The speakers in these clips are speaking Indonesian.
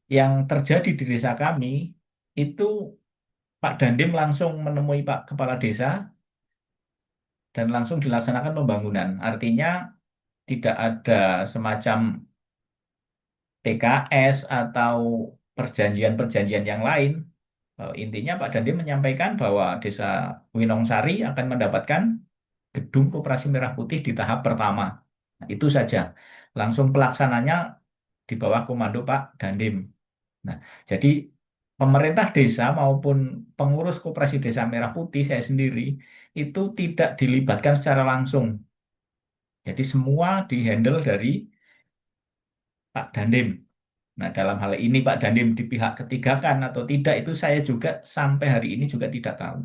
Yang terjadi di desa kami itu Pak Dandim langsung menemui Pak Kepala Desa dan langsung dilaksanakan pembangunan. Artinya tidak ada semacam PKS atau perjanjian-perjanjian yang lain. Intinya Pak Dandim menyampaikan bahwa Desa Winongsari akan mendapatkan gedung Koperasi Merah Putih di tahap pertama. Nah, itu saja. Langsung pelaksananya di bawah komando Pak Dandim. Nah, jadi pemerintah desa maupun pengurus Koperasi Desa Merah Putih saya sendiri itu tidak dilibatkan secara langsung. Jadi semua dihandle dari Pak Dandim. Nah, dalam hal ini Pak Dandim di pihak ketiga kan atau tidak itu saya juga sampai hari ini juga tidak tahu.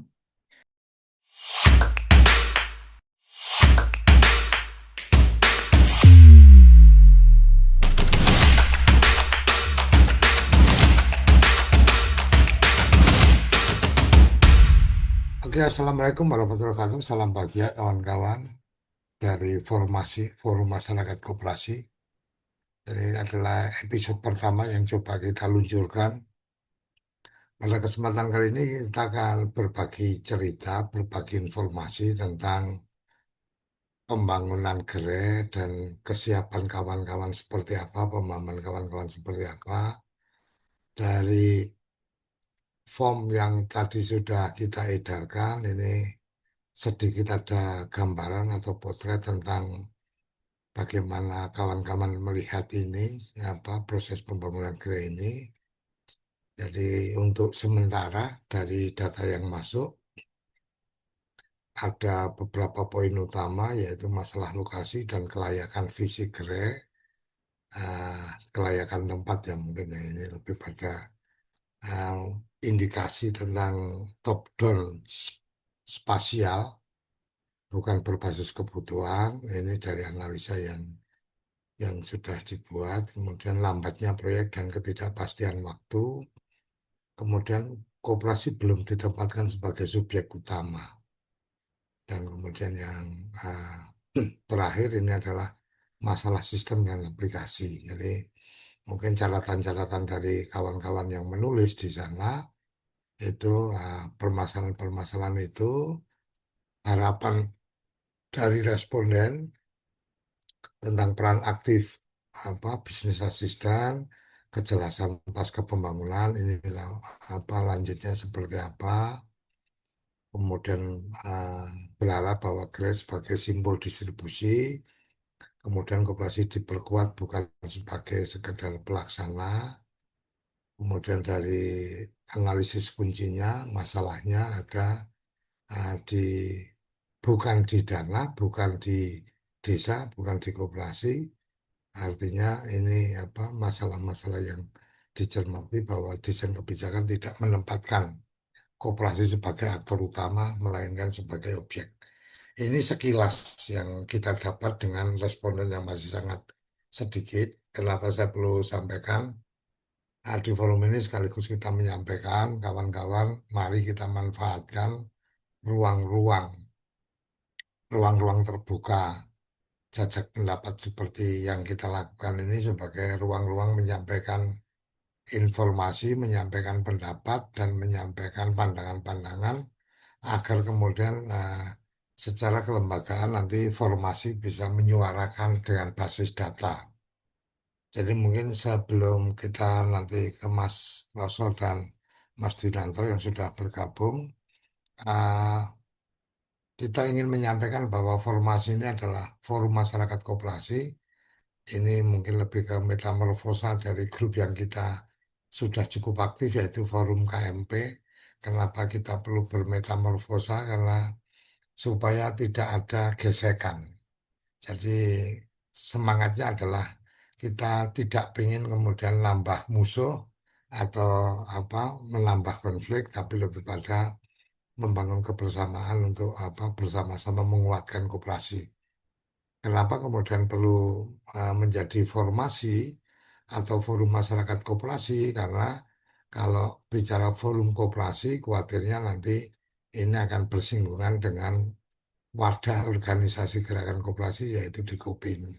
Oke, Assalamualaikum warahmatullahi wabarakatuh. Salam pagi ya kawan-kawan dari Formasi Forum Masyarakat Koperasi. Jadi ini adalah episode pertama yang coba kita luncurkan. Pada kesempatan kali ini kita akan berbagi cerita, berbagi informasi tentang pembangunan gerai dan kesiapan kawan-kawan seperti apa, pemahaman kawan-kawan seperti apa. Dari form yang tadi sudah kita edarkan, ini sedikit ada gambaran atau potret tentang bagaimana kawan-kawan melihat ini, apa proses pembangunan gerai ini. Jadi untuk sementara dari data yang masuk ada beberapa poin utama yaitu masalah lokasi dan kelayakan fisik gerai, kelayakan tempat ya mungkin ya ini lebih pada eh, indikasi tentang top down spasial bukan berbasis kebutuhan. Ini dari analisa yang sudah dibuat, kemudian lambatnya proyek dan ketidakpastian waktu, kemudian koperasi belum ditempatkan sebagai subjek utama, dan kemudian yang uh, terakhir ini adalah masalah sistem dan aplikasi. Jadi mungkin catatan-catatan dari kawan-kawan yang menulis di sana itu permasalahan-permasalahan itu harapan dari responden tentang peran aktif bisnis asisten, kejelasan pasca pembangunan, inilah apa lanjutnya seperti apa, kemudian eh, berharap bahwa GRADE sebagai simbol distribusi, kemudian koperasi diperkuat bukan sebagai sekedar pelaksana, kemudian dari analisis kuncinya masalahnya ada di bukan di dana, bukan di desa, bukan di koperasi. Artinya ini apa masalah-masalah yang dicermati bahwa desain kebijakan tidak menempatkan koperasi sebagai aktor utama, melainkan sebagai objek. Ini sekilas yang kita dapat dengan responden yang masih sangat sedikit. Kenapa saya perlu sampaikan? Di forum ini sekaligus kita menyampaikan, kawan-kawan, mari kita manfaatkan ruang-ruang, ruang-ruang terbuka jajak pendapat seperti yang kita lakukan ini sebagai ruang-ruang menyampaikan informasi, menyampaikan pendapat, dan menyampaikan pandangan-pandangan agar kemudian secara kelembagaan nanti formasi bisa menyuarakan dengan basis data. Jadi mungkin sebelum kita nanti ke Mas Roso dan Mas Dinanto yang sudah bergabung, eh, kita ingin menyampaikan bahwa formasi ini adalah forum masyarakat koperasi. Ini mungkin lebih ke metamorfosa dari grup yang kita sudah cukup aktif yaitu Forum KMP. Kenapa kita perlu bermetamorfosa? Karena supaya tidak ada gesekan. Jadi semangatnya adalah kita tidak ingin kemudian nambah musuh atau apa menambah konflik, tapi lebih pada membangun kebersamaan untuk apa bersama-sama menguatkan koperasi. Kenapa kemudian perlu menjadi formasi atau forum masyarakat koperasi? Karena kalau bicara forum koperasi, khawatirnya nanti ini akan bersinggungan dengan wadah organisasi gerakan koperasi yaitu di Kopin.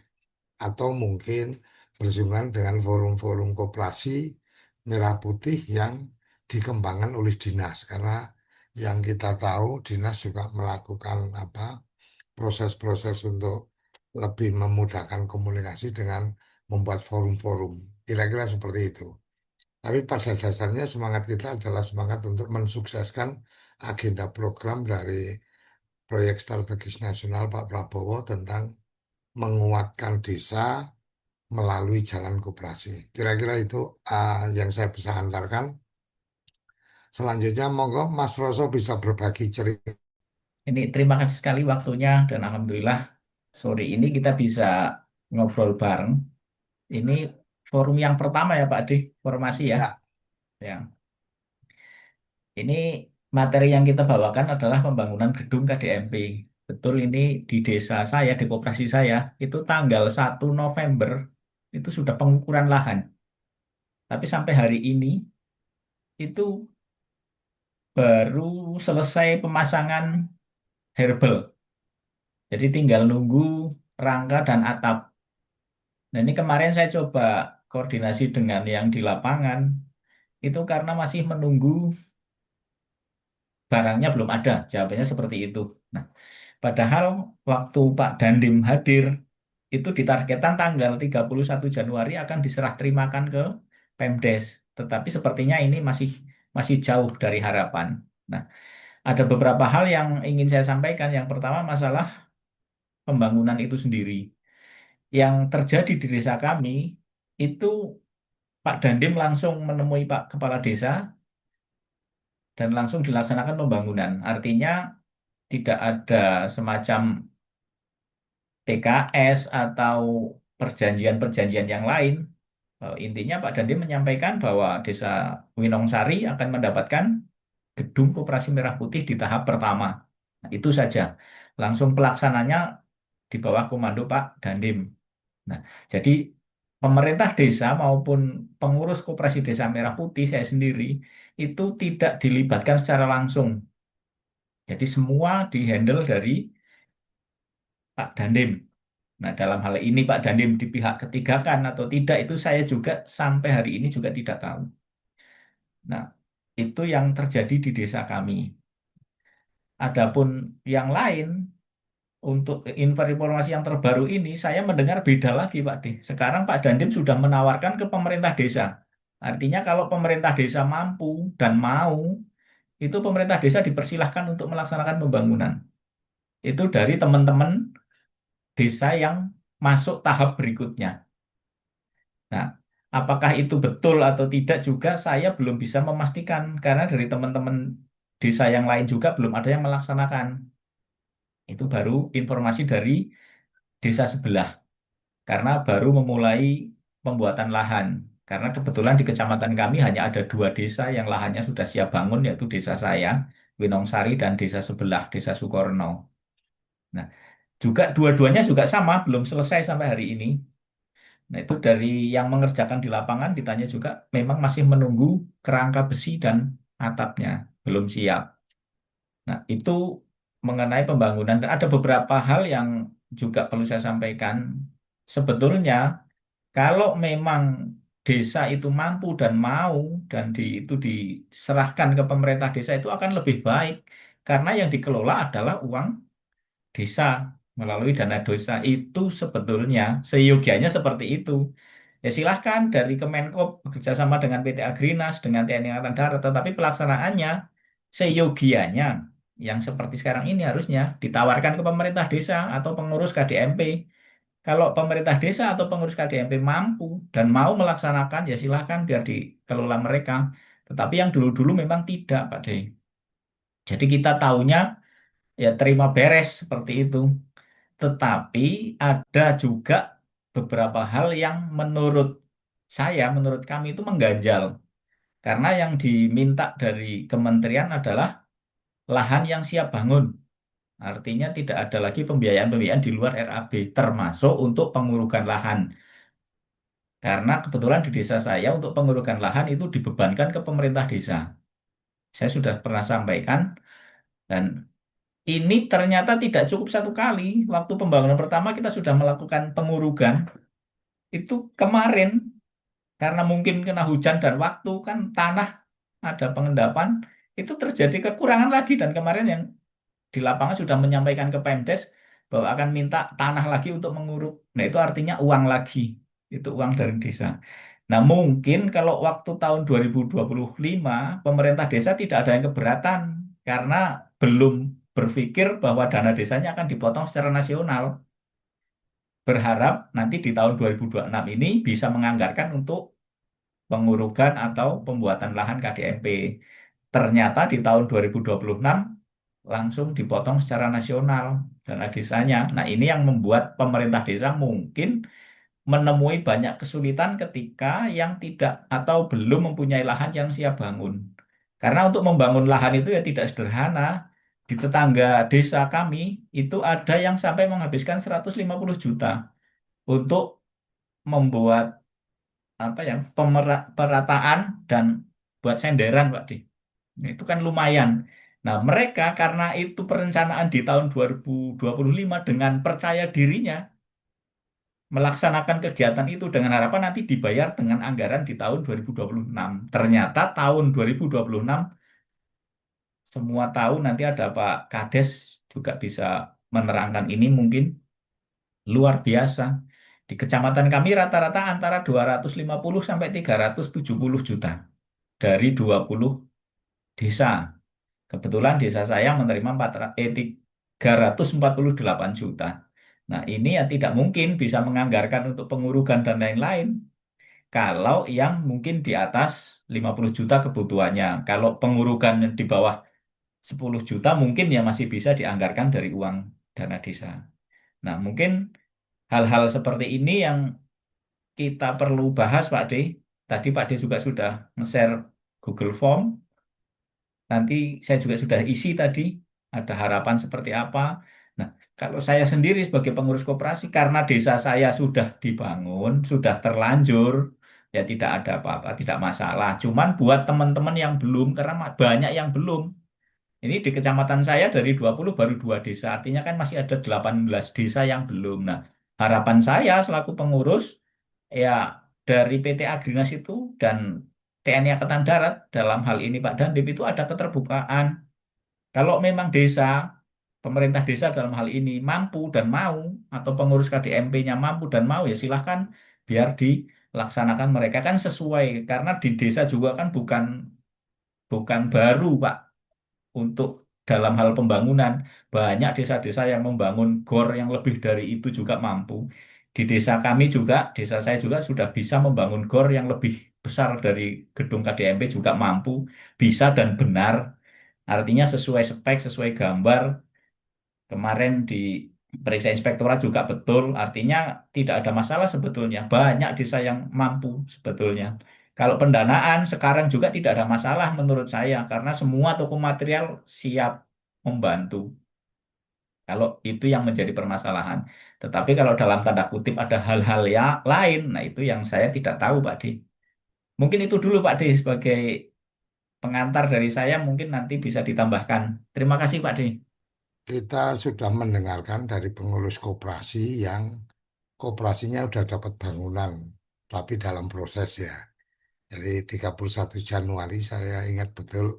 Atau mungkin bersinggungan dengan forum-forum koperasi merah putih yang dikembangkan oleh dinas karena yang kita tahu dinas juga melakukan apa proses-proses untuk lebih memudahkan komunikasi dengan membuat forum-forum. Kira-kira seperti itu. Tapi pada dasarnya semangat kita adalah semangat untuk mensukseskan agenda program dari proyek strategis nasional Pak Prabowo tentang menguatkan desa melalui jalan koperasi. Kira-kira itu yang saya bisa antarkan. Selanjutnya, monggo Mas Roso bisa berbagi cerita. Ini terima kasih sekali waktunya dan alhamdulillah sore ini kita bisa ngobrol bareng. Ini forum yang pertama ya Pak Adi, formasi ya. Ya, Ya, ini materi yang kita bawakan adalah pembangunan gedung KDMP. Betul ini di desa saya, di koperasi saya, itu tanggal 1 November itu sudah pengukuran lahan. Tapi sampai hari ini itu baru selesai pemasangan herbel. Jadi tinggal nunggu rangka dan atap. Nah ini kemarin saya coba koordinasi dengan yang di lapangan, itu karena masih menunggu barangnya belum ada. Jawabannya seperti itu. Nah, padahal waktu Pak Dandim hadir, itu ditargetkan tanggal 31 Januari akan diserah terimakan ke Pemdes. Tetapi sepertinya ini masih masih jauh dari harapan. Nah, ada beberapa hal yang ingin saya sampaikan. Yang pertama masalah pembangunan itu sendiri. Yang terjadi di desa kami itu Pak Dandim langsung menemui Pak Kepala Desa dan langsung dilaksanakan pembangunan. Artinya tidak ada semacam PKS atau perjanjian-perjanjian yang lain. Intinya Pak Dandim menyampaikan bahwa Desa Winongsari akan mendapatkan gedung Koperasi Merah Putih di tahap pertama. Nah, itu saja. Langsung pelaksananya di bawah komando Pak Dandim. Nah, jadi pemerintah desa maupun pengurus Koperasi Desa Merah Putih saya sendiri itu tidak dilibatkan secara langsung. Jadi semua dihandle dari Pak Dandim. Nah, dalam hal ini Pak Dandim di pihak ketiga kan atau tidak itu saya juga sampai hari ini juga tidak tahu. Nah, itu yang terjadi di desa kami. Adapun yang lain untuk informasi yang terbaru ini saya mendengar beda lagi Pak D. Sekarang Pak Dandim sudah menawarkan ke pemerintah desa. Artinya kalau pemerintah desa mampu dan mau, itu pemerintah desa dipersilahkan untuk melaksanakan pembangunan. Itu dari teman-teman desa yang masuk tahap berikutnya. Nah, apakah itu betul atau tidak juga saya belum bisa memastikan karena dari teman-teman desa yang lain juga belum ada yang melaksanakan. Itu baru informasi dari desa sebelah karena baru memulai pembuatan lahan. Karena kebetulan di kecamatan kami hanya ada 2 desa yang lahannya sudah siap bangun yaitu desa saya, Winongsari dan desa sebelah, Desa Sukorno. Nah, juga dua-duanya juga sama, belum selesai sampai hari ini. Nah, itu dari yang mengerjakan di lapangan ditanya juga memang masih menunggu kerangka besi dan atapnya belum siap. Nah, itu mengenai pembangunan dan ada beberapa hal yang juga perlu saya sampaikan. Sebetulnya kalau memang desa itu mampu dan mau dan itu diserahkan ke pemerintah desa itu akan lebih baik karena yang dikelola adalah uang desa melalui dana desa itu sebetulnya seyogianya seperti itu. Ya silahkan dari Kemenkop bekerjasama dengan PT Agrinas, dengan TNI Angkatan Darat, tetapi pelaksanaannya seyogianya yang seperti sekarang ini harusnya ditawarkan ke pemerintah desa atau pengurus KDMP. Kalau pemerintah desa atau pengurus KDMP mampu dan mau melaksanakan, ya silahkan biar dikelola mereka. Tetapi yang dulu-dulu memang tidak, Pak D. Jadi kita tahunya ya terima beres seperti itu. Tetapi ada juga beberapa hal yang menurut saya, menurut kami itu mengganjal. Karena yang diminta dari kementerian adalah lahan yang siap bangun. Artinya tidak ada lagi pembiayaan-pembiayaan di luar RAB, termasuk untuk pengurukan lahan. Karena kebetulan di desa saya untuk pengurukan lahan itu dibebankan ke pemerintah desa. Saya sudah pernah sampaikan dan ini ternyata tidak cukup 1 kali. Waktu pembangunan pertama kita sudah melakukan pengurukan itu kemarin. karena mungkin kena hujan dan waktu kan tanah ada pengendapan itu terjadi kekurangan lagi dan kemarin yang di lapangan sudah menyampaikan ke Pemdes bahwa akan minta tanah lagi untuk menguruk. Nah, itu artinya uang lagi. Itu uang dari desa. Nah, mungkin kalau waktu tahun 2025 pemerintah desa tidak ada yang keberatan karena belum berpikir bahwa dana desanya akan dipotong secara nasional. Berharap nanti di tahun 2026 ini bisa menganggarkan untuk pengurukan atau pembuatan lahan KDMP. Ternyata di tahun 2026 langsung dipotong secara nasional dana desanya. Nah, ini yang membuat pemerintah desa mungkin menemui banyak kesulitan ketika yang tidak atau belum mempunyai lahan yang siap bangun. Karena untuk membangun lahan itu ya tidak sederhana. Di tetangga desa kami itu ada yang sampai menghabiskan 150 juta untuk membuat apa ya pemerataan dan buat senderan Pak Di. Itu kan lumayan. Nah, mereka karena itu perencanaan di tahun 2025 dengan percaya dirinya melaksanakan kegiatan itu dengan harapan nanti dibayar dengan anggaran di tahun 2026. Ternyata tahun 2026 semua tahu nanti ada Pak Kades juga bisa menerangkan ini mungkin luar biasa. Di kecamatan kami rata-rata antara 250 sampai 370 juta dari 20 desa. Kebetulan desa saya menerima 348 juta. Nah, ini ya tidak mungkin bisa menganggarkan untuk pengurugan dan lain-lain. Kalau yang mungkin di atas 50 juta kebutuhannya. Kalau pengurugan di bawah 10 juta mungkin ya masih bisa dianggarkan dari uang dana desa. Nah, mungkin hal-hal seperti ini yang kita perlu bahas, Pak D. Tadi Pak D juga sudah nge-share Google Form. Nanti saya juga sudah isi tadi, ada harapan seperti apa. Nah, kalau saya sendiri sebagai pengurus koperasi, karena desa saya sudah dibangun, sudah terlanjur, ya tidak ada apa-apa, tidak masalah. Cuman buat teman-teman yang belum, karena banyak yang belum. Ini di kecamatan saya dari 20 baru 2 desa, artinya kan masih ada 18 desa yang belum. Nah, harapan saya selaku pengurus, ya dari PT Agrinas itu dan TNI Angkatan Darat dalam hal ini Pak Dandim itu ada keterbukaan. Kalau memang desa, pemerintah desa dalam hal ini mampu dan mau, atau pengurus KDMP-nya mampu dan mau, ya silahkan biar dilaksanakan mereka kan sesuai. Karena di desa juga kan bukan bukan baru Pak untuk dalam hal pembangunan. Banyak desa-desa yang membangun GOR yang lebih dari itu juga mampu. Di desa kami juga, desa saya juga sudah bisa membangun GOR yang lebih besar dari gedung KDMP juga mampu, bisa dan benar. Artinya sesuai spek, sesuai gambar. Kemarin di periksa inspektorat juga betul. Artinya tidak ada masalah sebetulnya. Banyak desa yang mampu sebetulnya. Kalau pendanaan sekarang juga tidak ada masalah menurut saya karena semua toko material siap membantu. Kalau itu yang menjadi permasalahan. Tetapi kalau dalam tanda kutip ada hal-hal yang lain, nah itu yang saya tidak tahu, Pak D. Mungkin itu dulu, Pak D, sebagai pengantar dari saya, mungkin nanti bisa ditambahkan. Terima kasih, Pak D. Kita sudah mendengarkan dari pengurus koperasi yang koperasinya sudah dapat bangunan, tapi dalam proses ya. Jadi 31 Januari saya ingat betul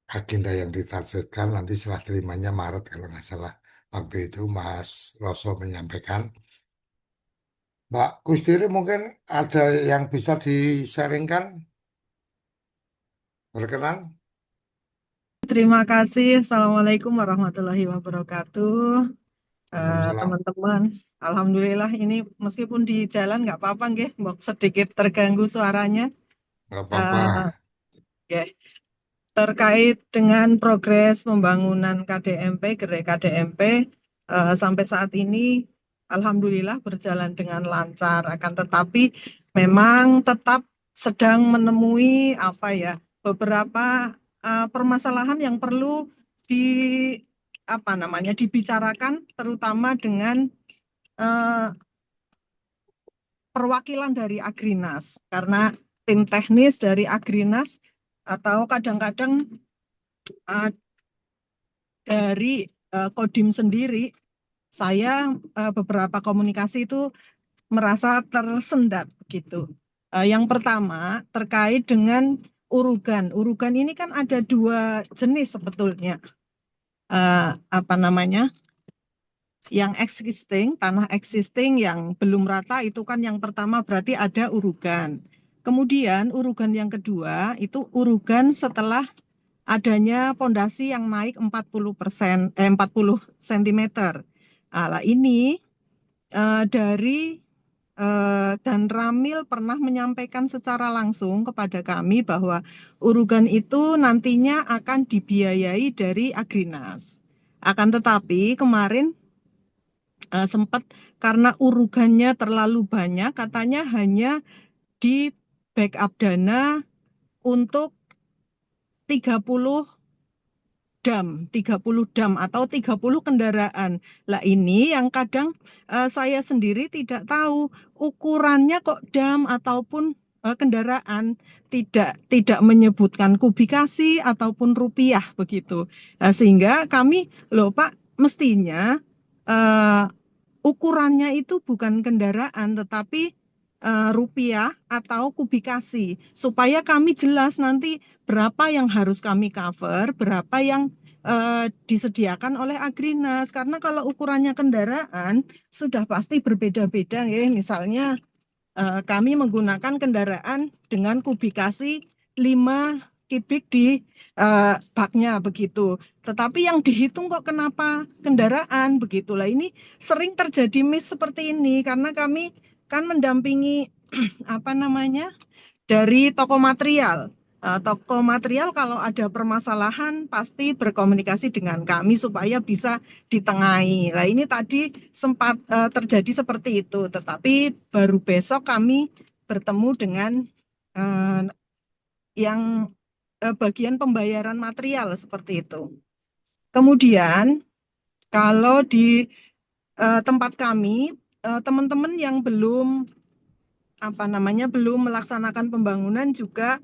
agenda yang ditargetkan nanti serah terimanya Maret kalau nggak salah. Waktu itu Mas Roso menyampaikan. Mbak Kustiri mungkin ada yang bisa di-sharingkan, berkenan? Terima kasih. Assalamualaikum warahmatullahi wabarakatuh. Waalaikumsalam. Teman-teman, Alhamdulillah ini meskipun di jalan nggak apa-apa nggih, mbok sedikit terganggu suaranya. Nggak apa-apa. Eh, nggih. Terkait dengan progres pembangunan KDMP, Gerai KDMP, sampai saat ini Alhamdulillah berjalan dengan lancar. Akan tetapi memang tetap sedang menemui apa ya beberapa permasalahan yang perlu di apa namanya dibicarakan, terutama dengan eh, perwakilan dari Agrinas, karena tim teknis dari Agrinas atau kadang-kadang uh, dari Kodim sendiri, saya beberapa komunikasi itu merasa tersendat begitu. Yang pertama terkait dengan urugan. Urugan ini kan ada dua jenis sebetulnya. Apa namanya? Yang existing, tanah existing yang belum rata itu kan yang pertama berarti ada urugan. Kemudian urugan yang kedua itu urugan setelah adanya pondasi yang naik 40%, 40 cm. Nah, ini dari dan Ramil pernah menyampaikan secara langsung kepada kami bahwa urugan itu nantinya akan dibiayai dari Agrinas. Akan tetapi kemarin sempat karena urugannya terlalu banyak, katanya hanya di backup dana untuk 30 dam atau 30 kendaraan. Lah ini yang kadang saya sendiri tidak tahu ukurannya kok dam ataupun kendaraan tidak menyebutkan kubikasi ataupun rupiah begitu. Nah, sehingga kami loh Pak mestinya eh, ukurannya itu bukan kendaraan tetapi rupiah atau kubikasi supaya kami jelas nanti berapa yang harus kami cover, berapa yang disediakan oleh Agrinas. Karena kalau ukurannya kendaraan sudah pasti berbeda-beda ya. Misalnya kami menggunakan kendaraan dengan kubikasi 5 kubik di baknya begitu. Tetapi yang dihitung kok kenapa kendaraan begitulah. Ini sering terjadi miss seperti ini karena kami kan mendampingi apa namanya dari toko material. Toko material kalau ada permasalahan pasti berkomunikasi dengan kami supaya bisa ditengahi. Nah ini tadi sempat terjadi seperti itu, tetapi baru besok kami bertemu dengan uh, yang bagian pembayaran material seperti itu. Kemudian kalau di tempat kami teman-teman yang belum belum melaksanakan pembangunan juga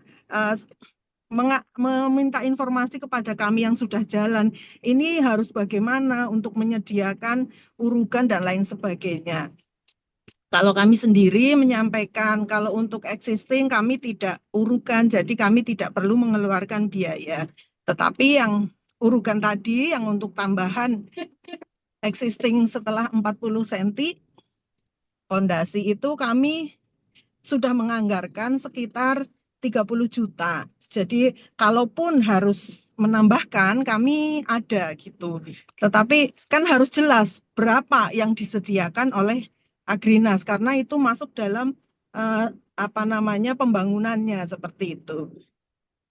meminta informasi kepada kami yang sudah jalan. Ini harus bagaimana untuk menyediakan urugan dan lain sebagainya. Kalau kami sendiri menyampaikan kalau untuk existing kami tidak urugan, jadi kami tidak perlu mengeluarkan biaya. Tetapi yang urugan tadi yang untuk tambahan existing setelah 40 cm fondasi itu kami sudah menganggarkan sekitar 30 juta. Jadi kalaupun harus menambahkan kami ada gitu. Tetapi kan harus jelas berapa yang disediakan oleh Agrinas karena itu masuk dalam pembangunannya seperti itu.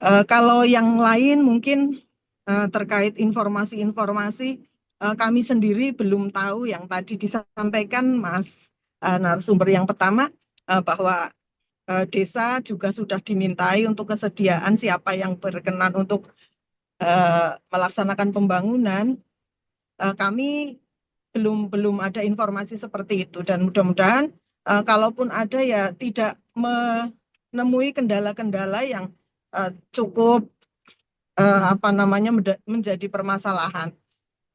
Kalau yang lain mungkin terkait informasi-informasi kami sendiri belum tahu yang tadi disampaikan Mas narasumber yang pertama bahwa desa juga sudah dimintai untuk kesediaan siapa yang berkenan untuk melaksanakan pembangunan. Kami belum ada informasi seperti itu dan mudah-mudahan kalaupun ada ya tidak menemui kendala-kendala yang cukup menjadi permasalahan.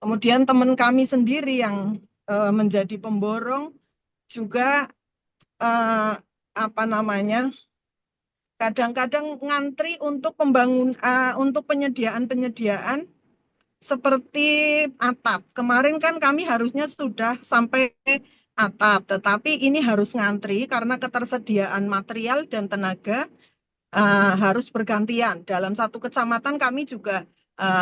Kemudian teman kami sendiri yang menjadi pemborong juga kadang-kadang ngantri untuk untuk penyediaan seperti atap. Kemarin kan kami harusnya sudah sampai atap, tetapi ini harus ngantri karena ketersediaan material dan tenaga harus bergantian. Dalam satu kecamatan kami juga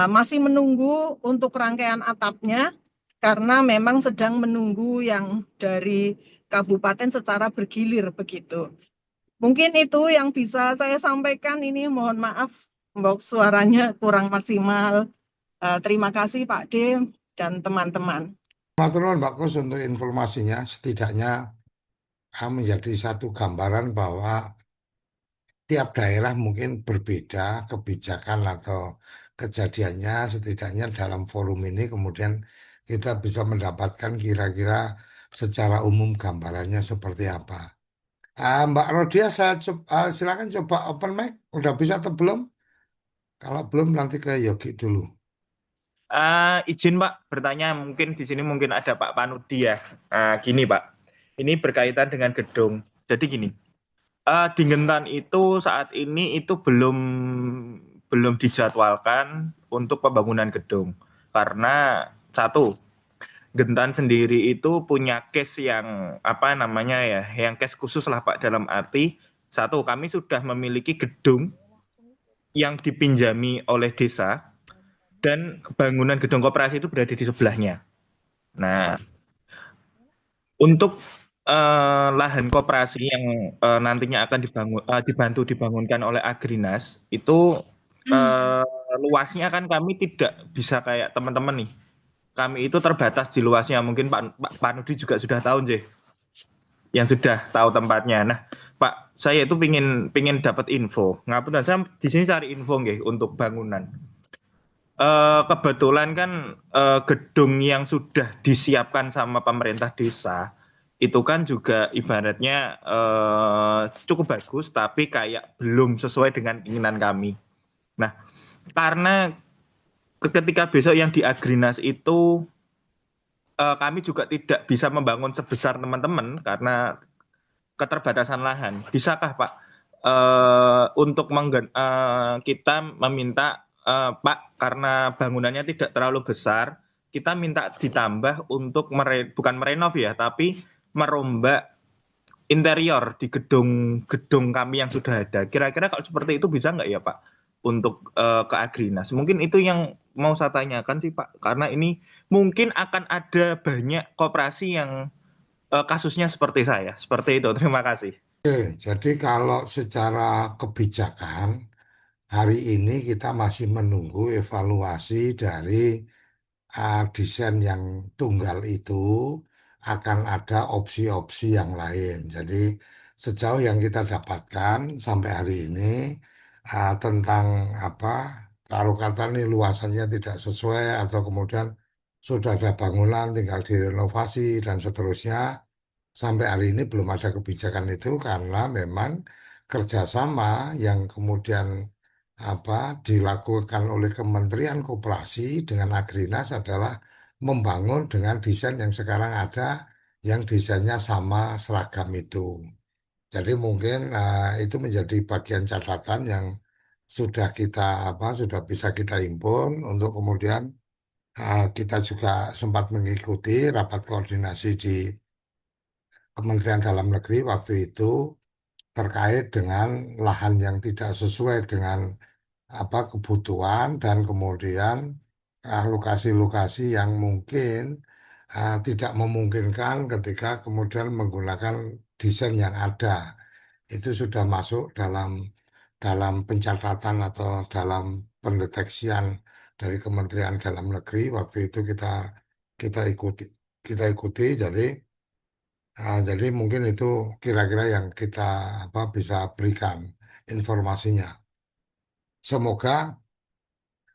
masih menunggu untuk rangkaian atapnya karena memang sedang menunggu yang dari kabupaten secara bergilir begitu. Mungkin itu yang bisa saya sampaikan. Ini mohon maaf, Mbok suaranya kurang maksimal. Terima kasih Pak D dan teman-teman. Matur nuwun Mbak Kus untuk informasinya, setidaknya menjadi satu gambaran bahwa tiap daerah mungkin berbeda kebijakan atau kejadiannya, setidaknya dalam forum ini kemudian kita bisa mendapatkan kira-kira secara umum gambarannya seperti apa. Mbak Rodia, silakan coba open mic. Udah bisa atau belum? Kalau belum nanti ke Yogi dulu. Izin Pak bertanya, mungkin di sini mungkin ada Pak Panudi ya. Gini Pak, ini berkaitan dengan gedung. Jadi gini, Di Gentan itu saat ini itu belum dijadwalkan untuk pembangunan gedung karena satu, Gentan sendiri itu punya case yang apa namanya ya, yang case khusus lah Pak, dalam arti satu, kami sudah memiliki gedung yang dipinjami oleh desa dan bangunan gedung koperasi itu berada di sebelahnya. Nah, untuk lahan koperasi yang nantinya akan dibantu dibangunkan oleh Agrinas itu eh, luasnya kan kami tidak bisa kayak teman-teman nih. Kami itu terbatas di luasnya. Mungkin Pak Nudi juga sudah tahu, Jeh, yang sudah tahu tempatnya. Nah, Pak, saya itu pingin dapat info. Ngapunten, saya di sini cari info nggih untuk bangunan. Kebetulan kan gedung yang sudah disiapkan sama pemerintah desa itu kan juga ibaratnya cukup bagus, tapi kayak belum sesuai dengan keinginan kami. Nah, karena ketika besok yang di Agrinas itu kami juga tidak bisa membangun sebesar teman-teman karena keterbatasan lahan. Bisakah Pak untuk kita meminta Pak, karena bangunannya tidak terlalu besar, kita minta ditambah untuk bukan merenov ya, tapi merombak interior di gedung kami yang sudah ada. Kira-kira kalau seperti itu bisa nggak ya Pak untuk ke Agrinas? Mungkin itu yang mau saya tanyakan sih Pak, karena ini mungkin akan ada banyak koperasi yang kasusnya seperti saya. Seperti itu. Terima kasih. Oke, jadi kalau secara kebijakan hari ini kita masih menunggu evaluasi dari desain yang tunggal itu akan ada opsi-opsi yang lain. Jadi sejauh yang kita dapatkan sampai hari ini tentang apa taruh kata nih luasannya tidak sesuai atau kemudian sudah ada bangunan tinggal direnovasi dan seterusnya. Sampai hari ini belum ada kebijakan itu karena memang kerjasama yang kemudian dilakukan oleh Kementerian Koperasi dengan Agrinas adalah membangun dengan desain yang sekarang ada, yang desainnya sama seragam itu. Jadi mungkin itu menjadi bagian catatan yang sudah kita sudah bisa kita impun untuk kemudian kita juga sempat mengikuti rapat koordinasi di Kementerian Dalam Negeri waktu itu terkait dengan lahan yang tidak sesuai dengan kebutuhan dan kemudian lokasi-lokasi yang mungkin tidak memungkinkan ketika kemudian menggunakan desain yang ada itu sudah masuk dalam dalam pencatatan atau dalam pendeteksian dari Kementerian Dalam Negeri waktu itu kita ikuti jadi jadi mungkin itu kira-kira yang kita bisa berikan informasinya. Semoga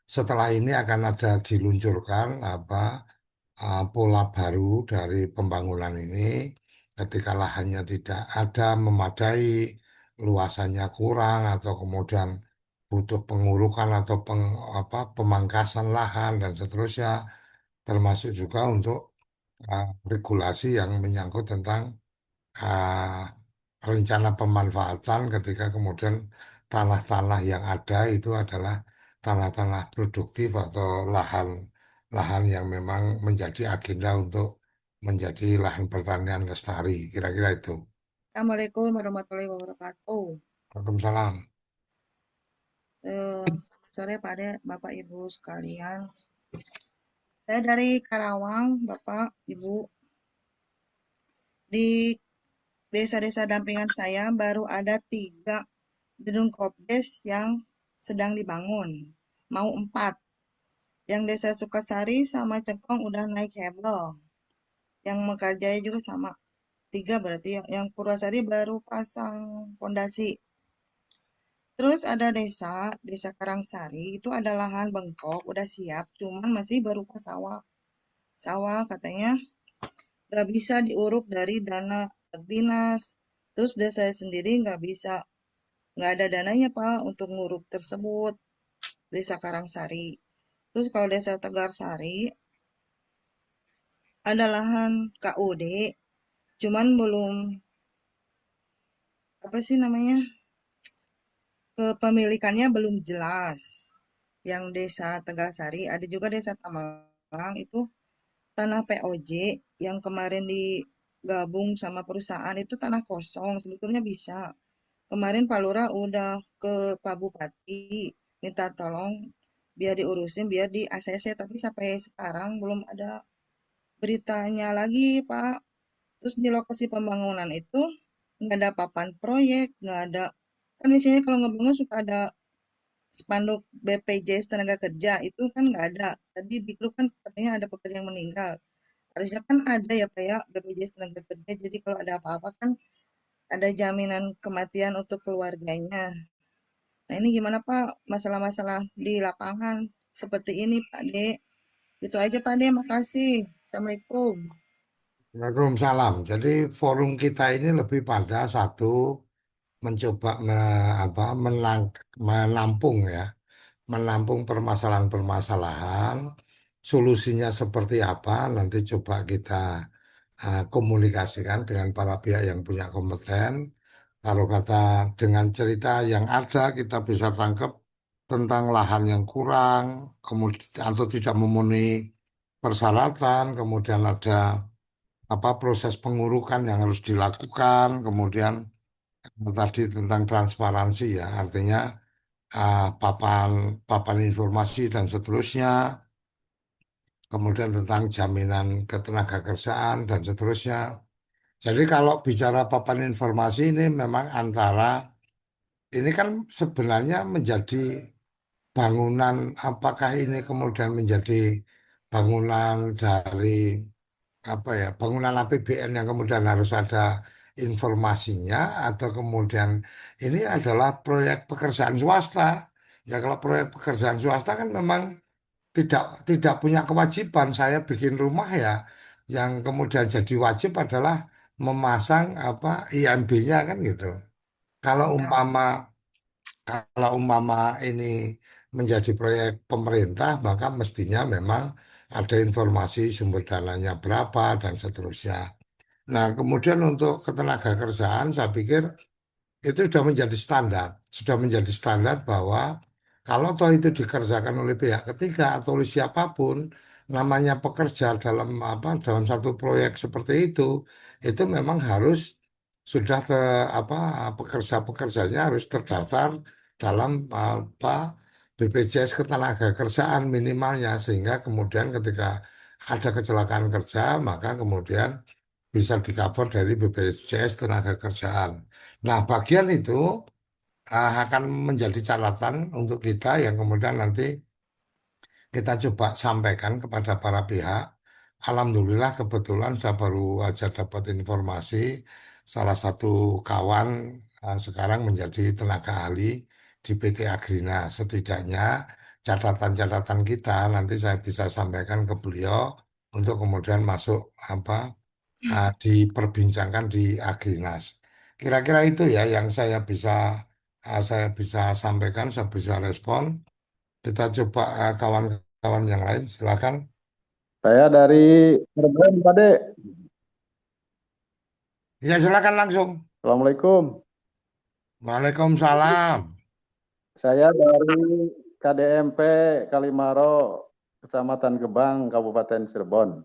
setelah ini akan ada diluncurkan pola baru dari pembangunan ini ketika lahannya tidak ada memadai, luasannya kurang atau kemudian butuh pengurukan atau pemangkasan lahan dan seterusnya, termasuk juga untuk regulasi yang menyangkut tentang ah, rencana pemanfaatan ketika kemudian tanah-tanah yang ada itu adalah tanah-tanah produktif atau lahan yang memang menjadi agenda untuk menjadi lahan pertanian lestari. Kira-kira itu. Assalamualaikum warahmatullahi wabarakatuh. Waalaikumsalam. Selamat sore pada Bapak Ibu sekalian. Saya dari Karawang, Bapak Ibu. Di desa-desa dampingan saya baru ada 3 gedung kopdes yang sedang dibangun. Mau 4. Yang desa Sukasari sama Cengkong udah naik hebel. Yang Mekarjaya juga sama. 3 berarti. Yang Purwasari baru pasang fondasi. Terus ada desa Karangsari, itu ada lahan bengkok, udah siap, cuman masih berupa sawah. Sawah katanya nggak bisa diuruk dari dana dinas. Terus desa saya sendiri nggak ada dananya Pak untuk nguruk tersebut, desa Karangsari. Terus kalau desa Tegarsari, ada lahan KUD, cuman belum apa sih namanya, kepemilikannya belum jelas. Yang desa Tegalsari, ada juga desa Tamalang itu tanah POJ yang kemarin digabung sama perusahaan itu tanah kosong, sebetulnya bisa. Kemarin Pak Lurah udah ke Pak Bupati minta tolong biar diurusin biar di ACC, tapi sampai sekarang belum ada beritanya lagi, Pak. Terus di lokasi pembangunan itu nggak ada papan proyek, nggak ada, kan biasanya kalau ngebangun suka ada spanduk BPJS tenaga kerja, itu kan nggak ada. Tadi di grup kan katanya ada pekerja yang meninggal. Harusnya kan ada ya Pak ya, BPJS tenaga kerja. Jadi kalau ada apa-apa kan ada jaminan kematian untuk keluarganya. Nah ini gimana Pak masalah-masalah di lapangan seperti ini Pak De. Itu aja Pak De, makasih. Assalamualaikum. Waalaikumsalam. Jadi forum kita ini lebih pada satu mencoba menampung ya, menampung permasalahan-permasalahan, solusinya seperti apa, nanti coba kita komunikasikan dengan para pihak yang punya kompeten. Kalau kata dengan cerita yang ada kita bisa tangkap tentang lahan yang kurang, kemudian atau tidak memenuhi persyaratan, kemudian ada proses pengurukan yang harus dilakukan, kemudian tadi tentang transparansi ya, artinya papan papan informasi dan seterusnya, kemudian tentang jaminan ketenagakerjaan dan seterusnya. Jadi kalau bicara papan informasi ini memang ini kan sebenarnya menjadi bangunan, apakah ini kemudian menjadi bangunan dari bangunan APBN yang kemudian harus ada informasinya atau kemudian ini adalah proyek pekerjaan swasta. Ya kalau proyek pekerjaan swasta kan memang tidak tidak punya kewajiban saya bikin rumah ya. Yang kemudian jadi wajib adalah memasang IMB-nya kan gitu. Kalau Ya, umpama kalau umpama ini menjadi proyek pemerintah, maka mestinya memang ada informasi sumber dananya berapa dan seterusnya. Nah, kemudian untuk ketenaga kerjaan, saya pikir itu sudah menjadi standar bahwa kalau toh itu dikerjakan oleh pihak ketiga atau oleh siapapun, namanya pekerja dalam satu proyek seperti itu memang harus sudah pekerja-pekerjanya harus terdaftar dalam BPJS Ketenagakerjaan minimalnya sehingga kemudian ketika ada kecelakaan kerja maka kemudian bisa di-cover dari BPJS Tenaga Kerjaan. Nah, bagian itu akan menjadi catatan untuk kita yang kemudian nanti kita coba sampaikan kepada para pihak. Alhamdulillah kebetulan saya baru aja dapat informasi salah satu kawan sekarang menjadi tenaga ahli di PT Agrina. Setidaknya catatan-catatan kita nanti saya bisa sampaikan ke beliau untuk kemudian masuk diperbincangkan di Agrinas. Kira-kira itu ya yang saya bisa sampaikan, saya bisa respon. Kita coba kawan-kawan yang lain, silakan. Saya dari Cirebon, Pak De. Ya silakan langsung. Assalamualaikum. Waalaikumsalam. Saya dari KDMP Kalimaro, Kecamatan Gebang, Kabupaten Cirebon.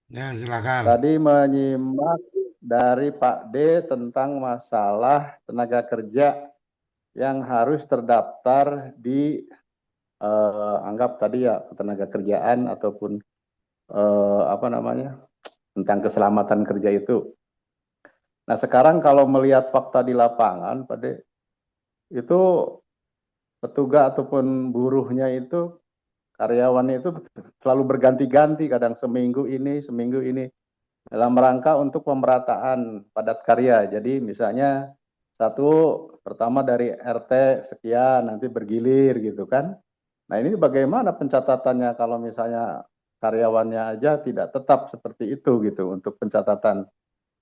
Ya silakan. Tadi menyimak dari Pak D tentang masalah tenaga kerja yang harus terdaftar di anggap tadi ya tenaga kerjaan ataupun tentang keselamatan kerja itu. Nah sekarang kalau melihat fakta di lapangan, Pak D, itu petugas ataupun buruhnya itu karyawannya itu selalu berganti-ganti, kadang seminggu ini dalam rangka untuk pemerataan padat karya. Jadi misalnya satu pertama dari RT sekian nanti bergilir gitu kan. Nah ini bagaimana pencatatannya kalau misalnya karyawannya aja tidak tetap seperti itu gitu untuk pencatatan.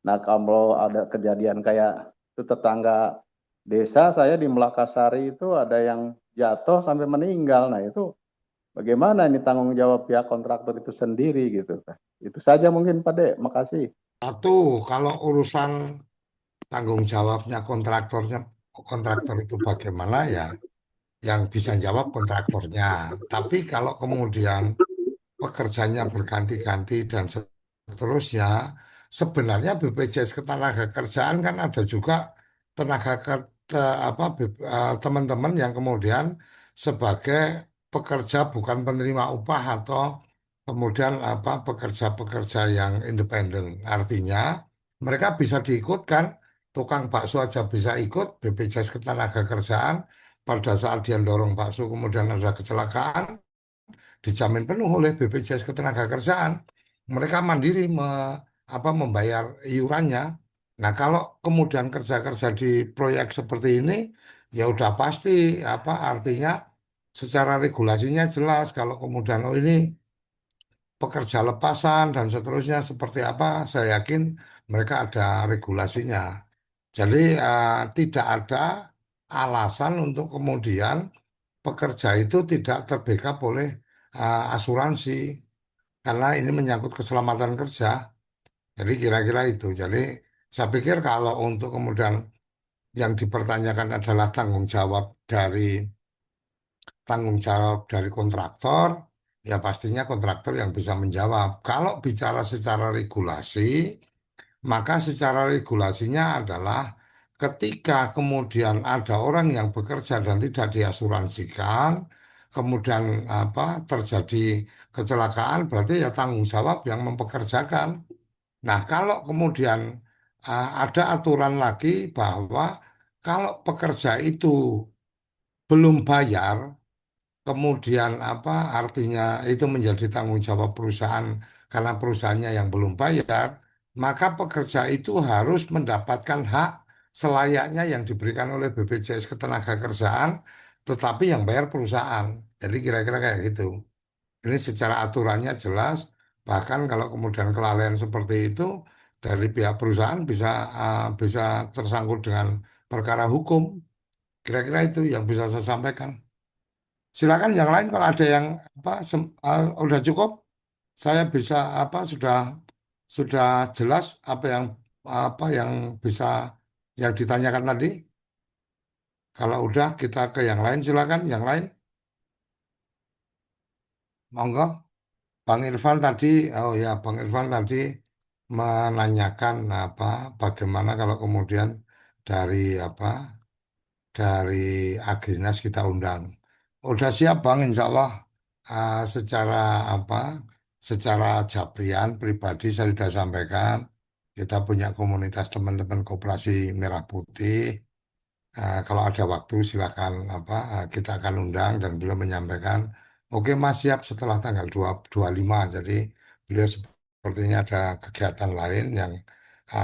Nah kalau ada kejadian kayak itu tetangga desa saya di Melakasari itu ada yang jatuh sampai meninggal. Nah itu bagaimana ini tanggung jawab pihak kontraktor itu sendiri gitu. Itu saja mungkin Pak De, makasih. Satu, kalau urusan tanggung jawabnya kontraktor itu bagaimana ya, yang bisa jawab kontraktornya. Tapi kalau kemudian pekerjaannya berganti-ganti dan seterusnya, sebenarnya BPJS Ketenagakerjaan kan ada juga teman-teman yang kemudian sebagai pekerja bukan penerima upah atau kemudian pekerja-pekerja yang independen. Artinya mereka bisa diikutkan, tukang bakso aja bisa ikut BPJS Ketenagakerjaan pada saat dia dorong bakso kemudian ada kecelakaan dijamin penuh oleh BPJS Ketenagakerjaan. Mereka mandiri membayar iurannya. Nah, kalau kemudian kerja-kerja di proyek seperti ini, ya udah pasti artinya secara regulasinya jelas kalau kemudian ini pekerja lepasan dan seterusnya seperti apa, saya yakin mereka ada regulasinya. Jadi tidak ada alasan untuk kemudian pekerja itu tidak terbackup oleh asuransi karena ini menyangkut keselamatan kerja. Jadi kira-kira itu. Jadi saya pikir kalau untuk kemudian yang dipertanyakan adalah tanggung jawab dari kontraktor, ya pastinya kontraktor yang bisa menjawab. Kalau bicara secara regulasi, maka secara regulasinya adalah ketika kemudian ada orang yang bekerja dan tidak diasuransikan, kemudian terjadi kecelakaan, berarti ya tanggung jawab yang mempekerjakan. Nah, kalau kemudian ada aturan lagi bahwa kalau pekerja itu belum bayar, kemudian artinya itu menjadi tanggung jawab perusahaan karena perusahaannya yang belum bayar, maka pekerja itu harus mendapatkan hak selayaknya yang diberikan oleh BPJS Ketenagakerjaan, tetapi yang bayar perusahaan. Jadi kira-kira kayak gitu. Ini secara aturannya jelas, bahkan kalau kemudian kelalaian seperti itu dari pihak perusahaan bisa tersangkut dengan perkara hukum. Kira-kira itu yang bisa saya sampaikan. Silakan yang lain kalau ada yang udah cukup, saya bisa sudah jelas apa yang bisa yang ditanyakan tadi. Kalau udah kita ke yang lain, silakan yang lain. Monggo, Bang Irfan tadi, oh ya Bang Irfan tadi menanyakan bagaimana kalau kemudian dari dari Agrinas kita undang. Udah siap Bang, Insya Allah secara secara japrian pribadi saya sudah sampaikan kita punya komunitas teman-teman Koperasi Merah Putih. Kalau ada waktu silakan kita akan undang dan beliau menyampaikan oke Mas siap setelah tanggal 25. Jadi beliau sepertinya ada kegiatan lain yang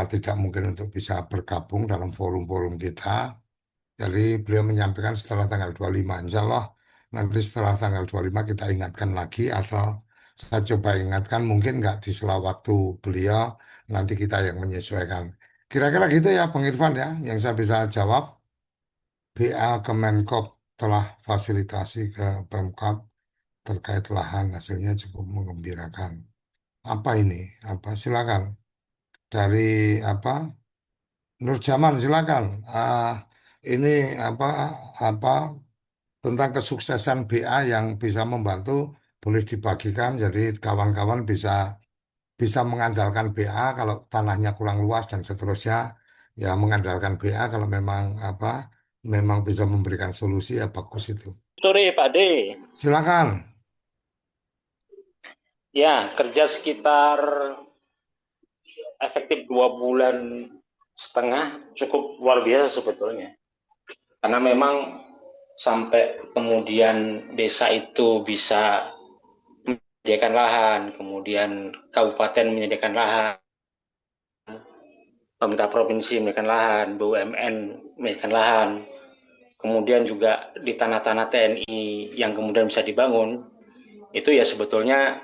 tidak mungkin untuk bisa bergabung dalam forum-forum kita. Jadi beliau menyampaikan setelah tanggal 25. Insya Allah nanti setelah tanggal 25 kita ingatkan lagi atau saya coba ingatkan mungkin nggak di sela waktu beliau nanti kita yang menyesuaikan. Kira-kira gitu ya Bang Irfan ya yang saya bisa jawab. BA Kemenkop telah fasilitasi ke Pemkab terkait lahan hasilnya cukup menggembirakan. Apa ini? Silakan dari Nur Jaman silakan. Ini apa tentang kesuksesan BA yang bisa membantu boleh dibagikan jadi kawan-kawan bisa mengandalkan BA kalau tanahnya kurang luas dan seterusnya ya mengandalkan BA kalau memang bisa memberikan solusi ya bagus itu. Sore Pak D. Silakan. Ya, kerja sekitar efektif 2,5 bulan cukup luar biasa sebetulnya. Karena memang sampai kemudian desa itu bisa menyediakan lahan, kemudian kabupaten menyediakan lahan, pemerintah provinsi menyediakan lahan, BUMN menyediakan lahan, kemudian juga di tanah-tanah TNI yang kemudian bisa dibangun, itu ya sebetulnya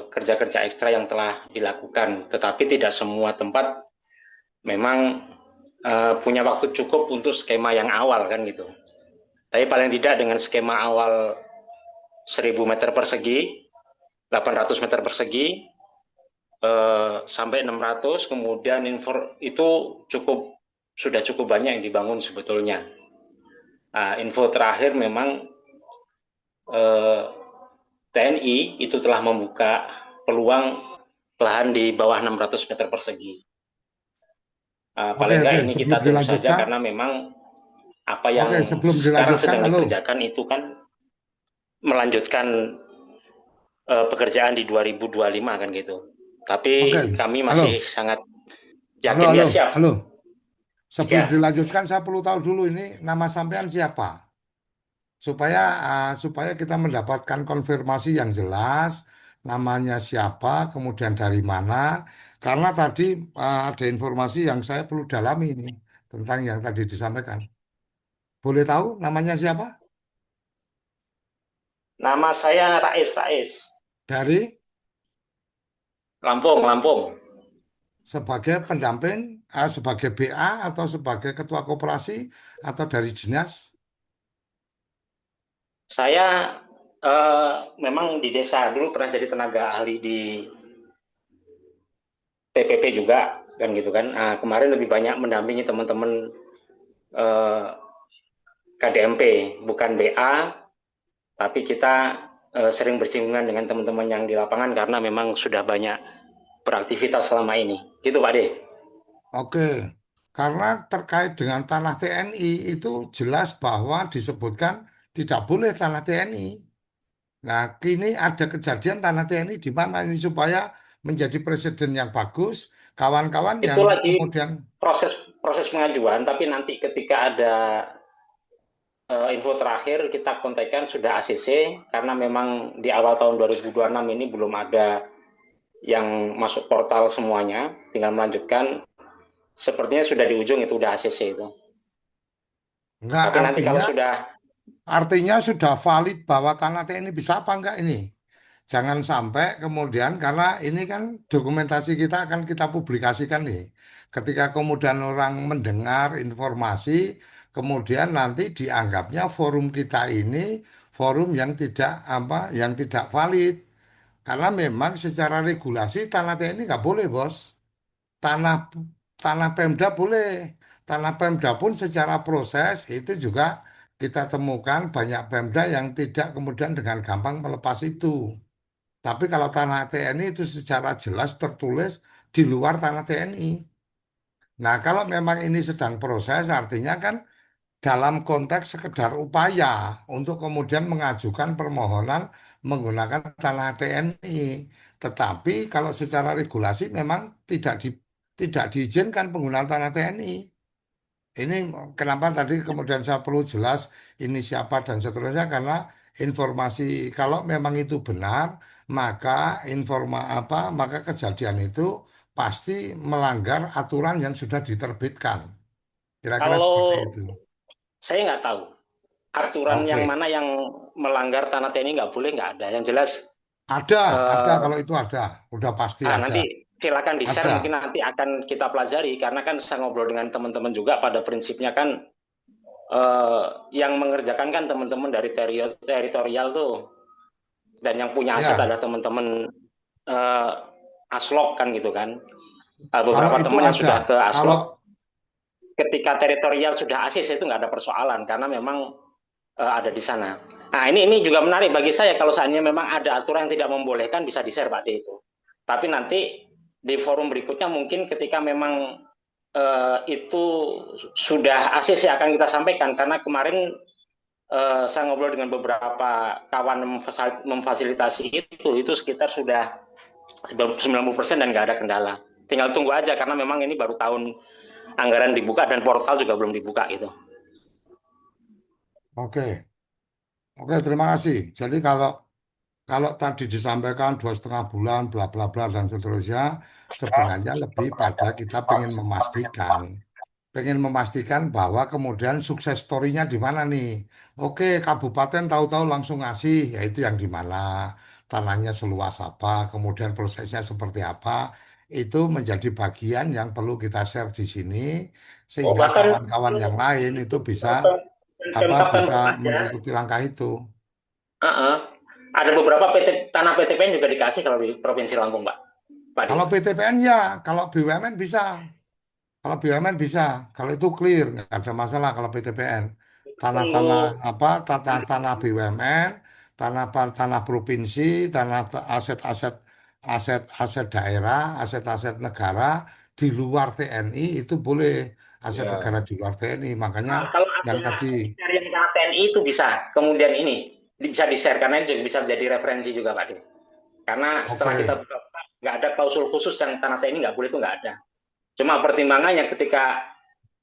kerja-kerja ekstra yang telah dilakukan, tetapi tidak semua tempat memang punya waktu cukup untuk skema yang awal kan gitu. Tapi paling tidak dengan skema awal 1.000 meter persegi, 800 meter persegi, sampai 600, kemudian itu sudah cukup banyak yang dibangun sebetulnya. Nah, info terakhir memang TNI itu telah membuka peluang lahan di bawah 600 meter persegi. Paling enggak ini kita tunggu saja karena memang apa yang sekarang sedang dikerjakan itu kan melanjutkan pekerjaan di 2025 kan gitu. Tapi kami masih sangat yakin ya siap. Sebelum dilanjutkan saya perlu tahu dulu ini nama sampean siapa? Supaya kita mendapatkan konfirmasi yang jelas, namanya siapa, kemudian dari mana. Karena tadi ada informasi yang saya perlu dalami ini tentang yang tadi disampaikan. Boleh tahu namanya siapa? Nama saya Rais. Dari? Lampung. Sebagai pendamping, sebagai BA atau sebagai ketua koperasi atau dari dinas? Saya memang di desa dulu pernah jadi tenaga ahli di TPP juga kan gitu kan. Kemarin lebih banyak mendampingi teman-teman KDMP, bukan BA, tapi kita sering bersinggungan dengan teman-teman yang di lapangan karena memang sudah banyak beraktivitas selama ini. Gitu Pak De. Oke, karena terkait dengan tanah TNI itu jelas bahwa disebutkan tidak boleh tanah TNI. Nah, kini ada kejadian tanah TNI di mana ini supaya menjadi presiden yang bagus, kawan-kawan yang lagi kemudian proses pengajuan, tapi nanti ketika ada info terakhir kita kontakkan sudah ACC karena memang di awal tahun 2026 ini belum ada yang masuk portal semuanya, tinggal melanjutkan. Sepertinya sudah di ujung itu udah ACC itu. Enggak, tapi nanti kalau artinya sudah valid bahwa tanah TNI bisa apa enggak ini? Jangan sampai kemudian, karena ini kan dokumentasi kita akan kita publikasikan nih. Ketika kemudian orang mendengar informasi, kemudian nanti dianggapnya forum kita ini forum yang tidak valid. Karena memang secara regulasi tanah TNI nggak boleh, bos. Tanah Pemda boleh. Tanah Pemda pun secara proses itu juga kita temukan banyak Pemda yang tidak kemudian dengan gampang melepas itu. Tapi kalau tanah TNI itu secara jelas tertulis di luar tanah TNI. Nah, kalau memang ini sedang proses, artinya kan dalam konteks sekedar upaya untuk kemudian mengajukan permohonan menggunakan tanah TNI. Tetapi kalau secara regulasi memang tidak diizinkan penggunaan tanah TNI. Ini kenapa tadi kemudian saya perlu jelas ini siapa dan seterusnya, karena informasi kalau memang itu benar, maka maka kejadian itu pasti melanggar aturan yang sudah diterbitkan. Kira-kira seperti itu. Saya nggak tahu aturan yang mana yang melanggar tanah TNI nggak boleh, nggak ada. Yang jelas ada kalau itu ada, udah pasti ada. Nanti silakan di-share, mungkin nanti akan kita pelajari karena kan saya ngobrol dengan teman-teman juga pada prinsipnya kan yang mengerjakan kan teman-teman dari teritorial tuh, dan yang punya aset ada teman-teman Aslok kan gitu kan. Beberapa teman yang sudah ke Aslok ketika teritorial sudah ACC itu nggak ada persoalan karena memang ada di sana. Nah ini juga menarik bagi saya, kalau seandainya memang ada aturan yang tidak membolehkan bisa di-share Pak D itu. Tapi nanti di forum berikutnya mungkin ketika memang itu sudah ACC akan kita sampaikan, karena kemarin saya ngobrol dengan beberapa kawan memfasilitasi itu sekitar sudah 90% dan nggak ada kendala. Tinggal tunggu aja karena memang ini baru tahun anggaran dibuka dan portal juga belum dibuka itu. Oke, terima kasih. Jadi kalau tadi disampaikan 2,5 bulan, bla bla bla dan seterusnya, sebenarnya lebih pada kita pengen memastikan bahwa kemudian sukses story-nya di mana nih. Oke, kabupaten tahu-tahu langsung ngasih, yaitu yang di mana, tanahnya seluas apa, kemudian prosesnya seperti apa. Itu menjadi bagian yang perlu kita share di sini, sehingga kawan-kawan yang lain itu bisa mengikuti langkah itu. Ada beberapa tanah PTPN juga dikasih kalau di Provinsi Lampung, Pak. Pak Kalau De. PTPN ya, kalau BUMN bisa. Kalau BUMN bisa, kalau itu clear, nggak ada masalah kalau PTPN. Tanah-tanah Kalau apa, tanah-tanah BUMN, tanah provinsi, aset-aset aset-aset daerah, aset-aset negara di luar TNI itu boleh aset negara ya, di luar TNI. Makanya kalau yang ada tadi, share yang tanah TNI itu bisa kemudian ini bisa di-share karena ini juga bisa menjadi referensi juga Pak De. Karena setelah kita oke, buka nggak ada klausul khusus yang tanah TNI nggak boleh itu nggak ada. Cuma pertimbangannya ketika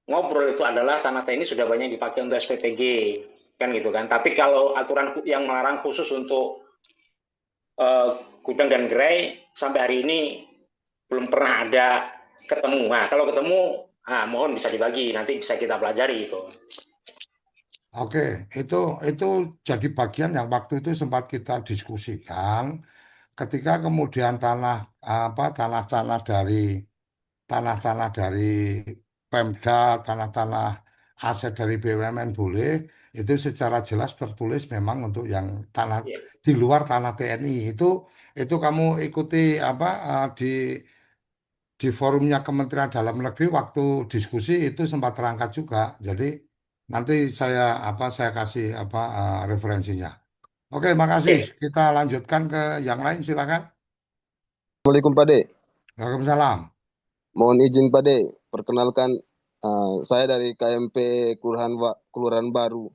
ngobrol itu adalah tanah TNI sudah banyak dipakai untuk SPPG kan gitu kan. Tapi kalau aturan yang melarang khusus untuk gudang dan gerai sampai hari ini belum pernah ada ketemu. Nah, kalau ketemu, mohon bisa dibagi, nanti bisa kita pelajari itu. oke, itu jadi bagian yang waktu itu sempat kita diskusikan. Ketika kemudian tanah-tanah dari Pemda, tanah-tanah aset dari BUMN boleh, itu secara jelas tertulis memang untuk yang tanah Ya, di luar tanah TNI. Itu kamu ikuti apa di forumnya Kementerian Dalam Negeri waktu diskusi itu sempat terangkat juga. Jadi nanti saya kasih referensinya. Oke, makasih. sip. Kita lanjutkan ke yang lain silakan. Assalamualaikum Pak De. Waalaikumsalam. Mohon izin Pak De, perkenalkan saya dari KMP Kelurahan Baru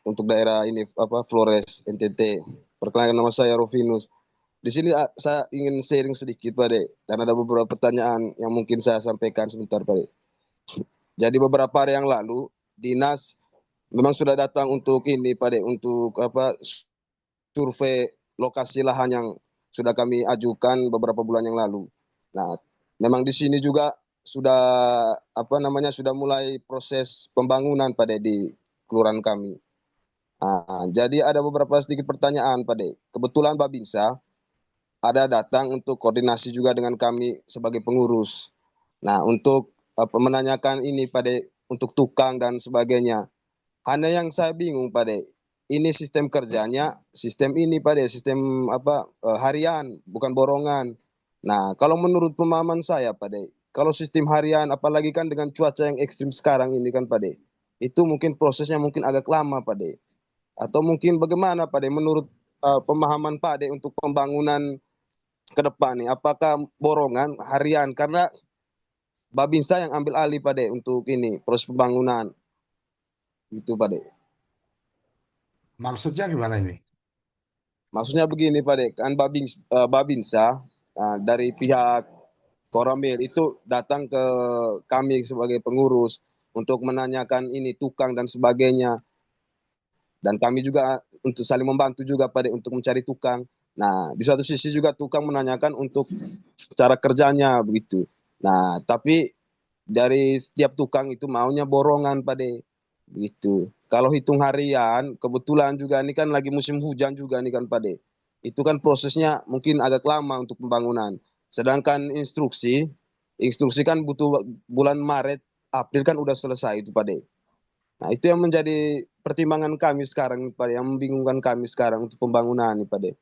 untuk daerah ini Flores NTT. Perkenalkan nama saya Rovinus. Di sini saya ingin sharing sedikit Pak De, dan ada beberapa pertanyaan yang mungkin saya sampaikan sebentar Pak De. Jadi beberapa hari yang lalu dinas memang sudah datang untuk ini Pak De, untuk survei lokasi lahan yang sudah kami ajukan beberapa bulan yang lalu. Nah, memang di sini juga sudah sudah mulai proses pembangunan Pak De di kelurahan kami. Nah, jadi ada beberapa sedikit pertanyaan Pak De. Kebetulan Babinsa ada datang untuk koordinasi juga dengan kami sebagai pengurus. Nah, untuk menanyakan ini Pak De untuk tukang dan sebagainya. Hanya yang saya bingung Pak De, ini sistem kerjanya, sistem ini Pak De, sistem harian, bukan borongan. Nah, kalau menurut pemahaman saya Pak De, kalau sistem harian, apalagi kan dengan cuaca yang ekstrim sekarang ini kan Pak De, itu mungkin prosesnya mungkin agak lama Pak De. Atau mungkin bagaimana Pak De, menurut pemahaman Pak De untuk pembangunan ke depan nih, apakah borongan harian? Karena Babinsa yang ambil alih Pak De untuk ini, proses pembangunan. Itu Pak De. Maksudnya gimana ini? Maksudnya begini Pak Dek, kan Babinsa dari pihak Koramil itu datang ke kami sebagai pengurus untuk menanyakan ini tukang dan sebagainya. Dan kami juga untuk saling membantu juga Pak Dek untuk mencari tukang. Nah, di satu sisi juga tukang menanyakan untuk cara kerjanya begitu. Nah, tapi dari setiap tukang itu maunya borongan Pak Dek. Begitu. Kalau hitung harian, kebetulan juga ini kan lagi musim hujan juga nih kan Pak De. Itu kan prosesnya mungkin agak lama untuk pembangunan. Sedangkan instruksi kan butuh bulan Maret, April kan udah selesai itu Pak De. Nah, itu yang menjadi pertimbangan kami sekarang Pak De, yang membingungkan kami sekarang untuk pembangunan nih Pak De.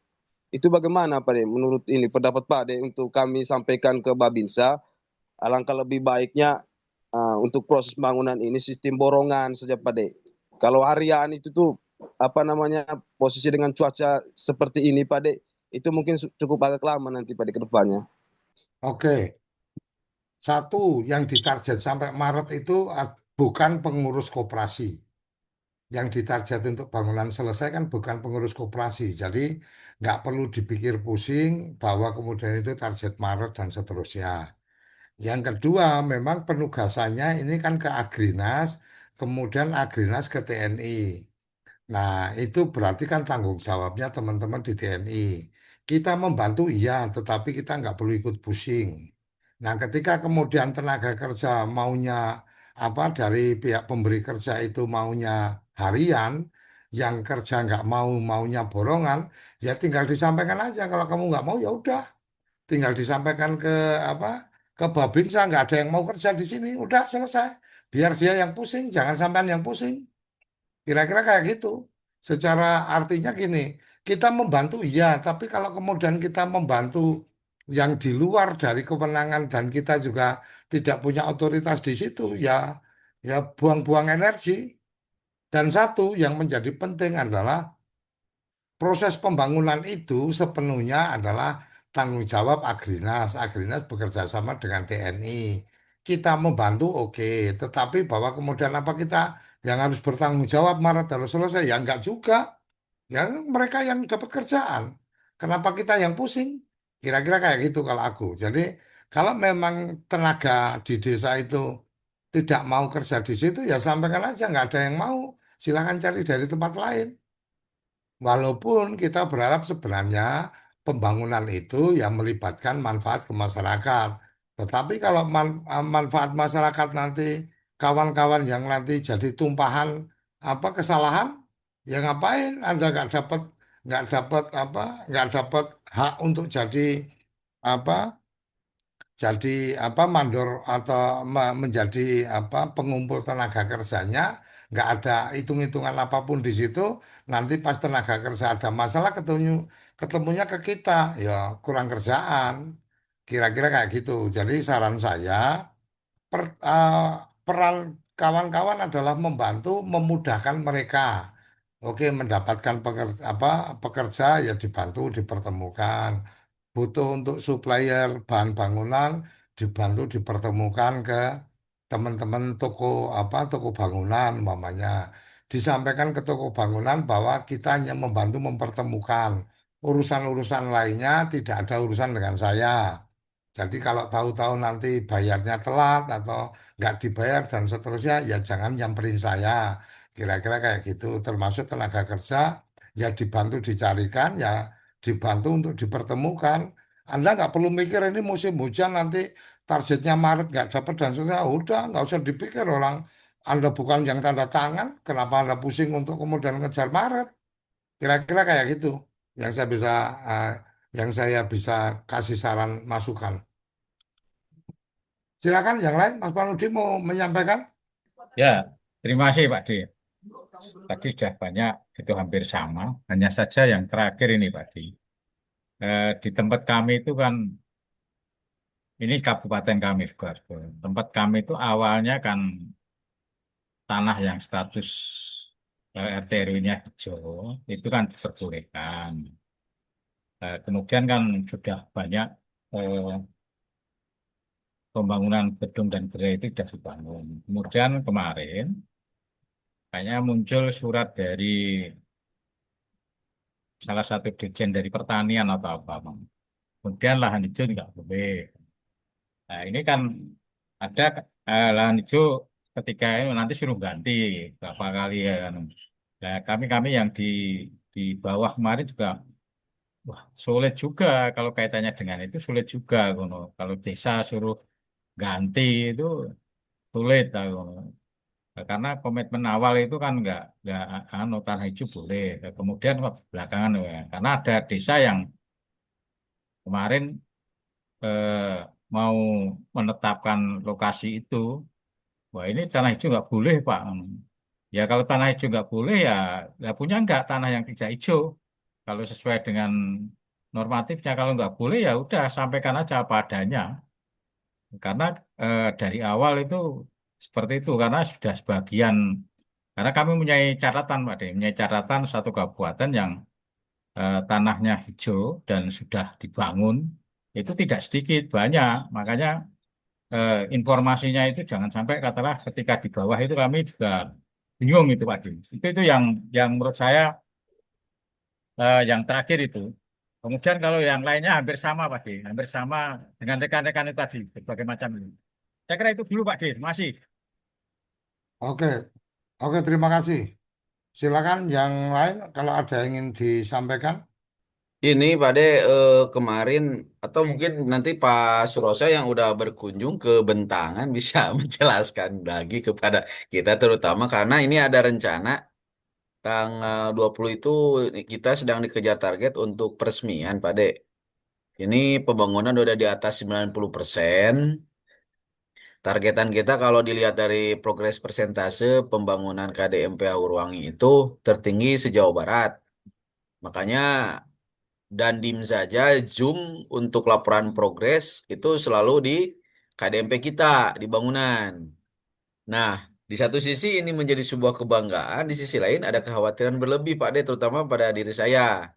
Itu bagaimana Pak De? Menurut ini pendapat Pak De untuk kami sampaikan ke Babinsa, alangkah lebih baiknya untuk proses pembangunan ini sistem borongan saja Pak De. Kalau harian itu tuh posisi dengan cuaca seperti ini Pak De, itu mungkin cukup agak lama nanti Pak De ke depannya. Oke, satu yang ditarget sampai Maret itu bukan pengurus koperasi. Yang ditarget untuk bangunan selesai kan bukan pengurus koperasi. Jadi nggak perlu dipikir pusing bahwa kemudian itu target Maret dan seterusnya. Yang kedua, memang penugasannya ini kan ke Agrinas, kemudian Agrinas ke TNI. Nah, itu berarti kan tanggung jawabnya teman-teman di TNI. Kita membantu iya, tetapi kita nggak perlu ikut pusing. Nah, ketika kemudian tenaga kerja maunya dari pihak pemberi kerja itu maunya harian, yang kerja nggak maunya borongan, ya tinggal disampaikan aja. Kalau kamu nggak mau ya udah, tinggal disampaikan apa ke Babinsa, nggak ada yang mau kerja di sini, udah selesai. Biar dia yang pusing, jangan sampean yang pusing. Kira-kira kayak gitu. Secara artinya gini, kita membantu iya, tapi kalau kemudian kita membantu yang di luar dari kewenangan dan kita juga tidak punya otoritas di situ, ya ya buang-buang energi. Dan satu yang menjadi penting adalah proses pembangunan itu sepenuhnya adalah tanggung jawab Agrinas. Agrinas bekerja sama dengan TNI. Kita membantu oke, tetapi bahwa kemudian apa kita yang harus bertanggung jawab Maret harus selesai, ya enggak juga. Ya mereka yang dapat kerjaan. Kenapa kita yang pusing? Kira-kira kayak gitu kalau aku. Jadi kalau memang tenaga di desa itu tidak mau kerja di situ, ya sampaikan aja nggak ada yang mau. Silakan cari dari tempat lain. Walaupun kita berharap sebenarnya pembangunan itu yang melibatkan manfaat ke masyarakat. Tetapi kalau manfaat masyarakat nanti kawan-kawan yang nanti jadi tumpahan apa kesalahan, ya ngapain Anda nggak dapat hak untuk apa jadi mandor atau menjadi pengumpul tenaga kerjanya, nggak ada hitung-hitungan apapun di situ. Nanti pas tenaga kerja ada masalah ketemunya ke kita, ya kurang kerjaan, kira-kira kayak gitu. Jadi saran saya, per- eh, peran kawan-kawan adalah membantu memudahkan mereka. Oke, mendapatkan pekerja ya dibantu dipertemukan, butuh untuk supplier bahan bangunan dibantu dipertemukan ke teman-teman toko bangunan umpamanya, disampaikan ke toko bangunan bahwa kita hanya membantu mempertemukan, urusan-urusan lainnya tidak ada urusan dengan saya. Jadi kalau tahu-tahu nanti bayarnya telat atau nggak dibayar dan seterusnya, ya jangan nyamperin saya. Kira-kira kayak gitu. Termasuk tenaga kerja, ya dibantu dicarikan, ya dibantu untuk dipertemukan. Anda nggak perlu mikir ini musim hujan nanti targetnya Maret nggak dapat dan seterusnya. Udah, nggak usah dipikir orang. Anda bukan yang tanda tangan, kenapa Anda pusing untuk kemudian ngejar Maret? Kira-kira kayak gitu. Yang saya bisa eh, yang saya bisa kasih saran masukan. Silakan yang lain, Mas Panudi mau menyampaikan? Ya, terima kasih Pak D. Tadi sudah banyak, itu hampir sama. Hanya saja yang terakhir ini Pak D. Di tempat kami itu kan, ini kabupaten kami, Sidoarjo. Tempat kami itu awalnya kan tanah yang status RT RW-nya hijau, itu kan diperbolehkan. Kemudian kan sudah banyak eh, pembangunan gedung dan gerai itu sudah dibangun. Kemudian kemarin kayaknya muncul surat dari salah satu dirjen dari pertanian atau apa, Bang. Kemudian lahan hijau tidak boleh. Nah, ini kan ada lahan hijau ketika ini nanti suruh ganti berapa kali ya kan. Nah, kami yang di bawah kemarin juga wah sulit juga kalau kaitannya dengan itu sulit juga Gono. Kalau desa suruh ganti itu sulit Gono. Karena komitmen awal itu kan nggak anu tanah hijau boleh. Kemudian kok belakangan ya. Karena ada desa yang kemarin eh, mau menetapkan lokasi itu, wah ini tanah hijau nggak boleh Pak. Ya kalau tanah hijau nggak boleh ya punya nggak tanah yang tidak hijau. Kalau sesuai dengan normatifnya, kalau nggak boleh ya udah sampaikan aja apa adanya. Karena dari awal itu seperti itu, karena sudah sebagian, karena kami punya catatan Pak De, punya catatan satu kabupaten yang tanahnya hijau dan sudah dibangun, itu tidak sedikit, banyak. Makanya informasinya itu jangan sampai katakanlah ketika di bawah itu kami juga bingung itu Pak De. Itu yang menurut saya yang terakhir itu. Kemudian kalau yang lainnya hampir sama Pak D, hampir sama dengan rekan-rekan itu tadi, berbagai macam ini. Saya kira itu dulu Pak D, masih. Oke, oke terima kasih. Silakan yang lain kalau ada yang ingin disampaikan. Ini Pak De, kemarin atau mungkin nanti Pak Suroso yang udah berkunjung ke Bentangan bisa menjelaskan lagi kepada kita terutama karena ini ada rencana tanggal 20 itu kita sedang dikejar target untuk peresmian Pak De. Ini pembangunan udah di atas 90%. Targetan kita kalau dilihat dari progres persentase pembangunan KDMP Aurwangi itu tertinggi sejauh Barat. Makanya dan DIM saja, Zoom untuk laporan progres itu selalu di KDMP kita, di bangunan. Nah, di satu sisi ini menjadi sebuah kebanggaan, di sisi lain ada kekhawatiran berlebih, Pak D, terutama pada diri saya.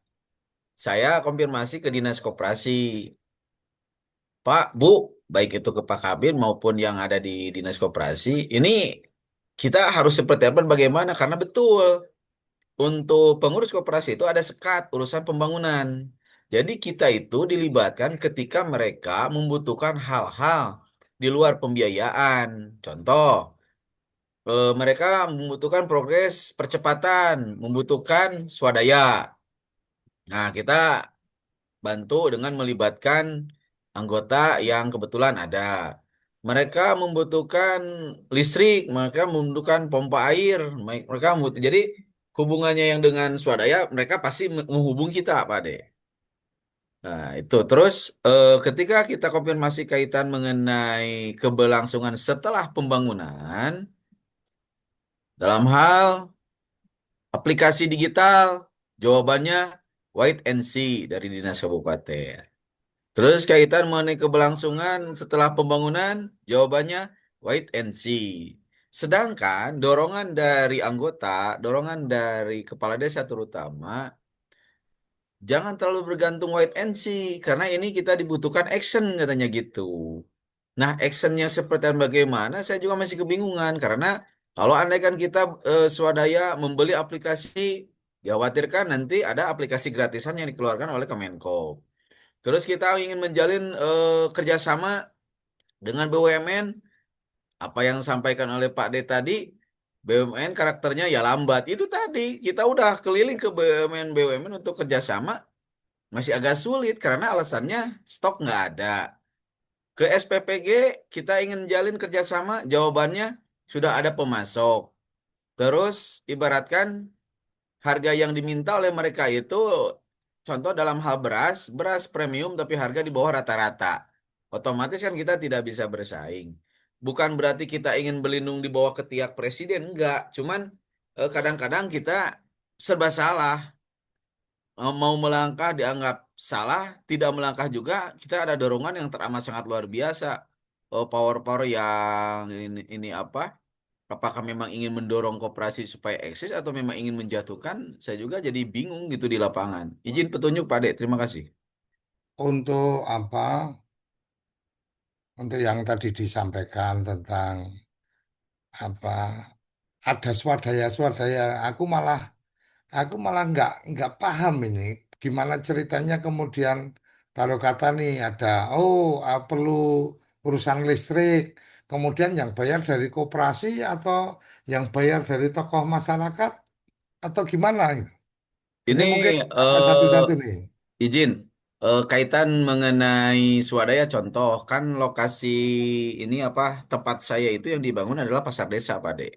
Saya konfirmasi ke Dinas Koperasi, Pak, Bu, baik itu ke Pak Kabin maupun yang ada di Dinas Koperasi, ini kita harus seperti apa dan bagaimana? Karena betul, untuk pengurus koperasi itu ada sekat urusan pembangunan. Jadi kita itu dilibatkan ketika mereka membutuhkan hal-hal di luar pembiayaan. Contoh, mereka membutuhkan progres percepatan, membutuhkan swadaya. Nah, kita bantu dengan melibatkan anggota yang kebetulan ada. Mereka membutuhkan listrik, mereka membutuhkan pompa air, mereka membutuhkan. Jadi hubungannya yang dengan swadaya, mereka pasti menghubungi kita, Pak De. Nah, itu. Terus ketika kita konfirmasi kaitan mengenai keberlangsungan setelah pembangunan, dalam hal aplikasi digital, jawabannya wait and see dari Dinas Kabupaten. Terus kaitan mengenai keberlangsungan setelah pembangunan, jawabannya wait and see. Sedangkan dorongan dari anggota, dorongan dari kepala desa terutama, jangan terlalu bergantung wait and see, karena ini kita dibutuhkan action katanya gitu. Nah, actionnya seperti dan bagaimana, saya juga masih kebingungan, karena kalau andaikan kita swadaya membeli aplikasi, dikhawatirkan nanti ada aplikasi gratisan yang dikeluarkan oleh Kemenko. Terus kita ingin menjalin kerjasama dengan BUMN, apa yang disampaikan oleh Pak D tadi, BUMN karakternya ya lambat. Itu tadi, kita udah keliling ke BUMN untuk kerjasama, masih agak sulit karena alasannya stok nggak ada. Ke SPPG, kita ingin jalin kerjasama, jawabannya sudah ada pemasok. Terus ibaratkan harga yang diminta oleh mereka itu, contoh dalam hal beras, beras premium tapi harga di bawah rata-rata. Otomatis kan kita tidak bisa bersaing. Bukan berarti kita ingin berlindung di bawah ketiak presiden, enggak. Cuman kadang-kadang kita serba salah. Mau melangkah dianggap salah, tidak melangkah juga, kita ada dorongan yang teramat sangat luar biasa. Power-power yang ini apa? Apakah memang ingin mendorong koperasi supaya eksis atau memang ingin menjatuhkan? Saya juga jadi bingung gitu di lapangan. Izin petunjuk Pak Dek, terima kasih. Untuk apa? Untuk yang tadi disampaikan tentang apa? Ada swadaya-swadaya. Aku malah nggak paham ini gimana ceritanya kemudian taruh kata nih ada perlu urusan listrik, kemudian yang bayar dari koperasi atau yang bayar dari tokoh masyarakat atau gimana ini? Ini Ini mungkin eh, satu-satu nih. izin kaitan mengenai swadaya contoh kan lokasi ini apa tempat saya itu yang dibangun adalah pasar desa Pak Dek.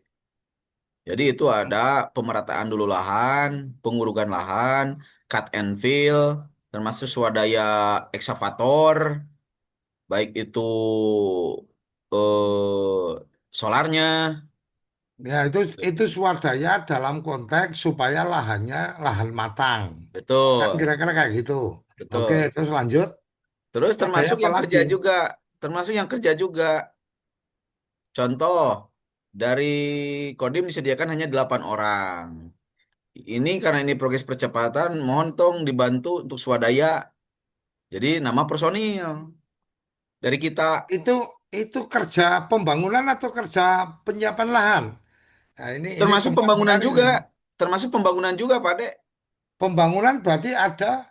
Jadi itu ada pemerataan dulu lahan, pengurugan lahan, cut and fill, termasuk swadaya eksavator, baik itu solarnya, Ya itu swadaya dalam konteks supaya lahannya lahan matang. Kan betul, kira-kira kayak gitu. Oke, betul. terus lanjut. Terus Swadaya termasuk apa yang lagi? kerja juga, termasuk yang kerja juga. Contoh, dari Kodim disediakan hanya 8 orang. Ini karena ini progres percepatan, mohon tong dibantu untuk swadaya. Jadi nama personil dari kita, Itu itu kerja pembangunan atau kerja penyiapan lahan? Nah, ini termasuk pembangunan pembangunan ini. juga, termasuk pembangunan juga, Pak Dek. Pembangunan berarti ada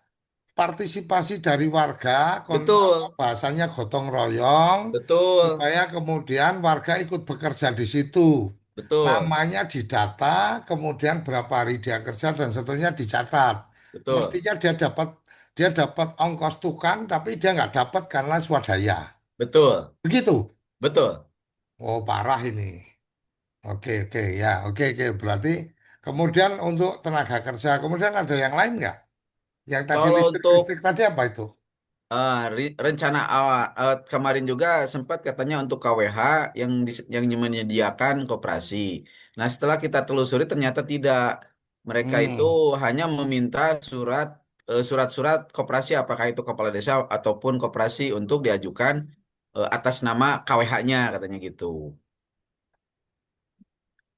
partisipasi dari warga, apa Betul, bahasanya gotong royong, betul, supaya kemudian warga ikut bekerja di situ. betul, Namanya didata, kemudian berapa hari dia kerja dan seterusnya dicatat. betul, Mestinya dia dapat ongkos tukang, tapi dia nggak dapat karena swadaya. betul, Begitu. betul. Oh, parah ini. Oke, oke, ya, oke, oke. Berarti kemudian untuk tenaga kerja, kemudian ada yang lain nggak? Yang tadi Kalau untuk listrik-listrik tadi apa itu? rencana awal kemarin juga sempat katanya untuk KWH yang menyediakan koperasi. Nah, setelah kita telusuri ternyata tidak. Mereka itu Hmm. hanya meminta surat surat-surat koperasi, apakah itu kepala desa ataupun koperasi untuk diajukan atas nama KWH-nya katanya gitu.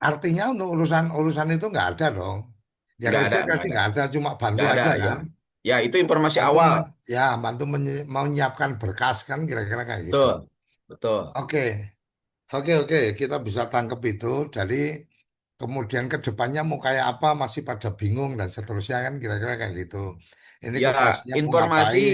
Artinya untuk urusan itu nggak ada dong. Yang Nggak ada, listrik nggak pasti ada, nggak ada, cuma bantu nggak ada aja ya. kan. Ya itu informasi Bantu awal. ya, bantu mau menyiapkan berkas kan, kira-kira kayak gitu. Betul, betul. Oke, oke, kita bisa tangkap itu. Jadi kemudian ke depannya mau kayak apa masih pada bingung dan seterusnya kan, kira-kira kayak gitu. Ini Ya, koperasinya mau ngapain? informasi.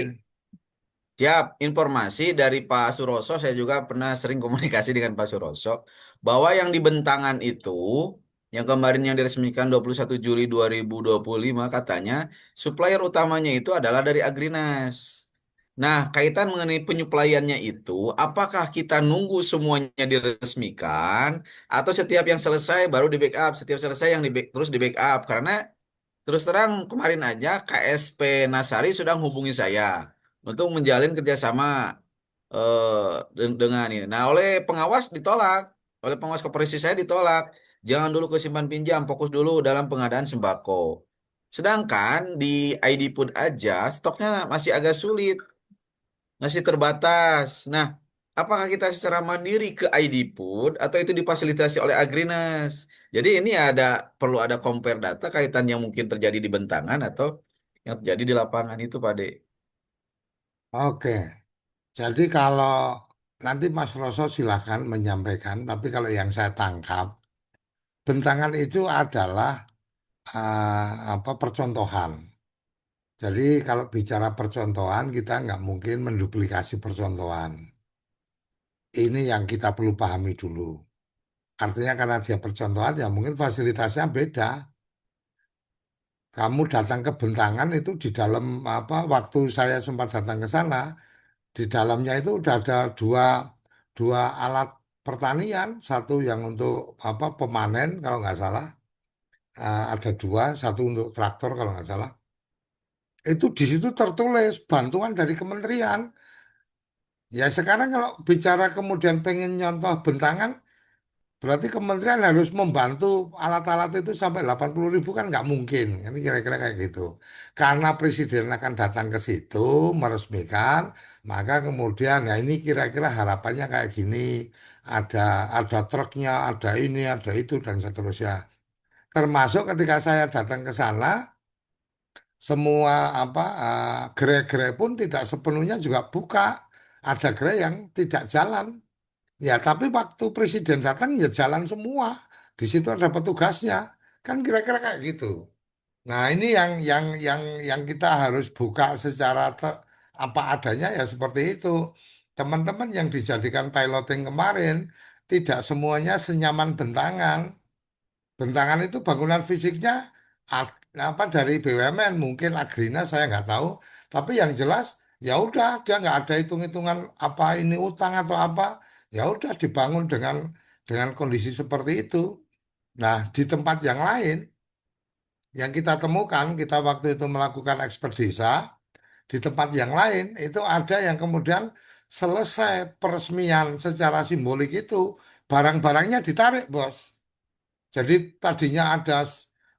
Siap, informasi dari Pak Suroso, saya juga pernah sering komunikasi dengan Pak Suroso, bahwa yang di Bentangan itu, yang kemarin yang diresmikan 21 Juli 2025 katanya, supplier utamanya itu adalah dari Agrinas. Nah, kaitan mengenai penyuplaiannya itu, apakah kita nunggu semuanya diresmikan, atau setiap yang selesai baru di backup, setiap selesai yang terus di backup, karena terus terang kemarin aja KSP Nasari sudah menghubungi saya untuk menjalin kerjasama dengan ini. Nah, oleh pengawas ditolak, oleh pengawas koperasi saya ditolak. Jangan dulu ke simpan pinjam, fokus dulu dalam pengadaan sembako. Sedangkan di ID Food aja stoknya masih agak sulit, masih terbatas. Nah, apakah kita secara mandiri ke ID Food atau itu difasilitasi oleh Agrinas? Jadi ini perlu ada compare data kaitan yang mungkin terjadi di Bentangan atau yang terjadi di lapangan itu, Pak De. Oke, jadi kalau nanti Mas Roso silahkan menyampaikan, tapi kalau yang saya tangkap, bentangan itu adalah apa percontohan. Jadi kalau bicara percontohan, kita nggak mungkin menduplikasi percontohan. Ini yang kita perlu pahami dulu. Artinya karena dia percontohan, ya mungkin fasilitasnya beda. Kamu datang ke Bentangan itu di dalam apa? Waktu saya sempat datang ke sana, di dalamnya itu udah ada dua alat pertanian, satu yang untuk apa pemanen kalau nggak salah, ada dua, satu untuk traktor kalau nggak salah. Itu di situ tertulis bantuan dari kementerian. Ya sekarang kalau bicara kemudian pengen nyontoh Bentangan, berarti kementerian harus membantu alat-alat itu sampai 80.000 kan nggak mungkin. Ini kira-kira kayak gitu. Karena presiden akan datang ke situ meresmikan, maka kemudian ya ini kira-kira harapannya kayak gini. Ada ada truknya, ada ini, ada itu dan seterusnya. Termasuk ketika saya datang ke sana, semua apa gerai-gerai pun tidak sepenuhnya juga buka. Ada gerai yang tidak jalan. Ya, tapi waktu presiden datang ya jalan semua. Di situ ada petugasnya. Kan kira-kira kayak gitu. Nah, ini yang kita harus buka secara apa adanya ya seperti itu. Teman-teman yang dijadikan piloting kemarin tidak semuanya senyaman Bentangan. Bentangan itu bangunan fisiknya apa dari BUMN mungkin Agrina saya nggak tahu. Tapi yang jelas ya udah dia nggak ada hitung-hitungan apa ini utang atau apa. Ya udah dibangun dengan kondisi seperti itu. Nah, di tempat yang lain yang kita temukan, kita waktu itu melakukan ekspedisi di tempat yang lain itu ada yang kemudian selesai peresmian secara simbolik itu barang-barangnya ditarik, Bos. Jadi tadinya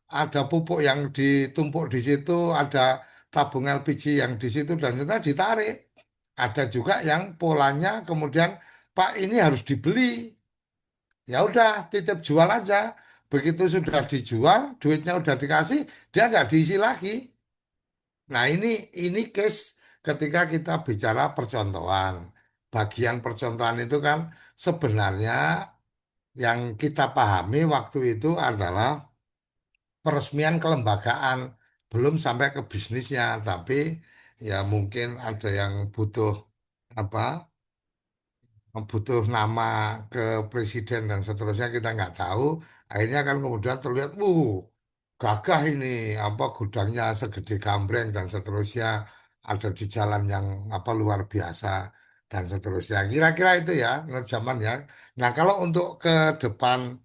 ada pupuk yang ditumpuk di situ, ada tabung LPG yang di situ dan ternyata ditarik. Ada juga yang polanya kemudian Pak ini harus dibeli. Ya udah titip jual aja. Begitu sudah dijual, duitnya udah dikasih, dia nggak diisi lagi. Nah ini case ketika kita bicara percontohan. Bagian percontohan itu kan sebenarnya yang kita pahami waktu itu adalah peresmian kelembagaan, belum sampai ke bisnisnya, tapi ya mungkin ada yang butuh apa, butuh nama ke presiden dan seterusnya kita nggak tahu. Akhirnya kan kemudian terlihat, gagah ini apa gudangnya segede gambreng dan seterusnya, ada di jalan yang apa luar biasa dan seterusnya. Kira-kira itu ya menurut zaman ya. Nah kalau untuk ke depan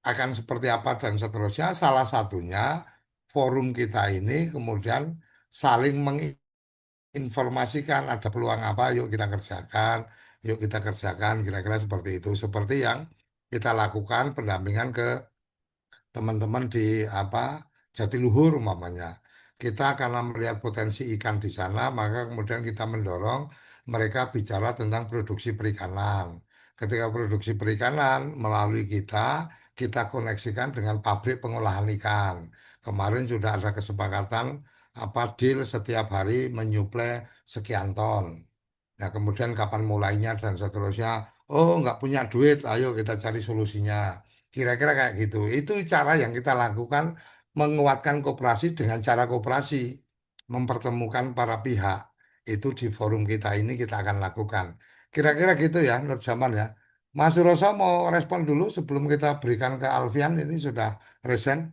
akan seperti apa dan seterusnya. Salah satunya forum kita ini kemudian saling menginformasikan ada peluang apa, yuk kita kerjakan, kira-kira seperti itu. Seperti yang kita lakukan pendampingan ke teman-teman di apa Jatiluhur umpamanya. Kita karena melihat potensi ikan di sana, maka kemudian kita mendorong mereka bicara tentang produksi perikanan. Ketika produksi perikanan melalui kita koneksikan dengan pabrik pengolahan ikan. Kemarin sudah ada kesepakatan apa deal setiap hari menyuplai sekian ton. Nah, kemudian kapan mulainya dan seterusnya. Oh, nggak punya duit, ayo kita cari solusinya. Kira-kira kayak gitu. Itu cara yang kita lakukan menguatkan koperasi dengan cara koperasi. Mempertemukan para pihak. Itu di forum kita ini kita akan lakukan. Kira-kira gitu ya, Nur Jaman ya. Mas Suroso mau respon dulu sebelum kita berikan ke Alfian. Ini sudah resen.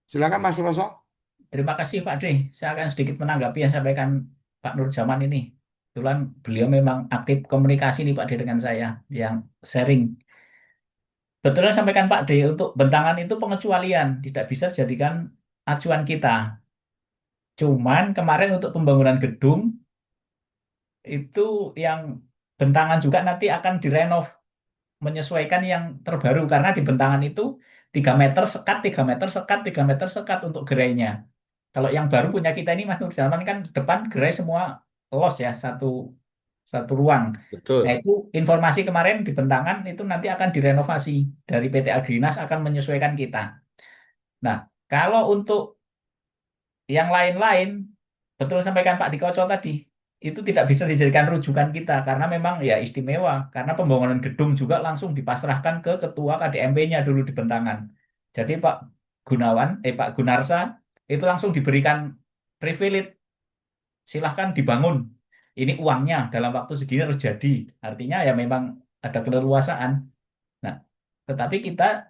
Silakan Mas Suroso. Terima kasih Pak Dre. Saya akan sedikit menanggapi yang sampaikan Pak Nur Zaman ini. Kebetulan beliau memang aktif komunikasi nih Pak Dre dengan saya yang sharing. Betul yang sampaikan Pak Dre, untuk bentangan itu pengecualian, tidak bisa dijadikan acuan kita. Cuman kemarin untuk pembangunan gedung itu yang bentangan juga nanti akan direnov menyesuaikan yang terbaru karena di bentangan itu 3 meter sekat, 3 meter sekat, 3 meter sekat untuk gerainya. Kalau yang baru punya kita ini Mas Nur Zaman kan depan gerai semua los ya, satu satu ruang. Nah, Betul. itu informasi kemarin di bentangan itu nanti akan direnovasi dari PT Agrinas akan menyesuaikan kita. Nah, kalau untuk yang lain-lain, betul sampaikan Pak Dikoco tadi, itu tidak bisa dijadikan rujukan kita karena memang ya istimewa. Karena pembangunan gedung juga langsung dipasrahkan ke ketua KDMP-nya dulu di Bentangan. Jadi Pak Gunarsa itu langsung diberikan privilege, silahkan dibangun. Ini uangnya dalam waktu segini harus jadi. Artinya ya memang ada keleluasaan. Nah, tetapi kita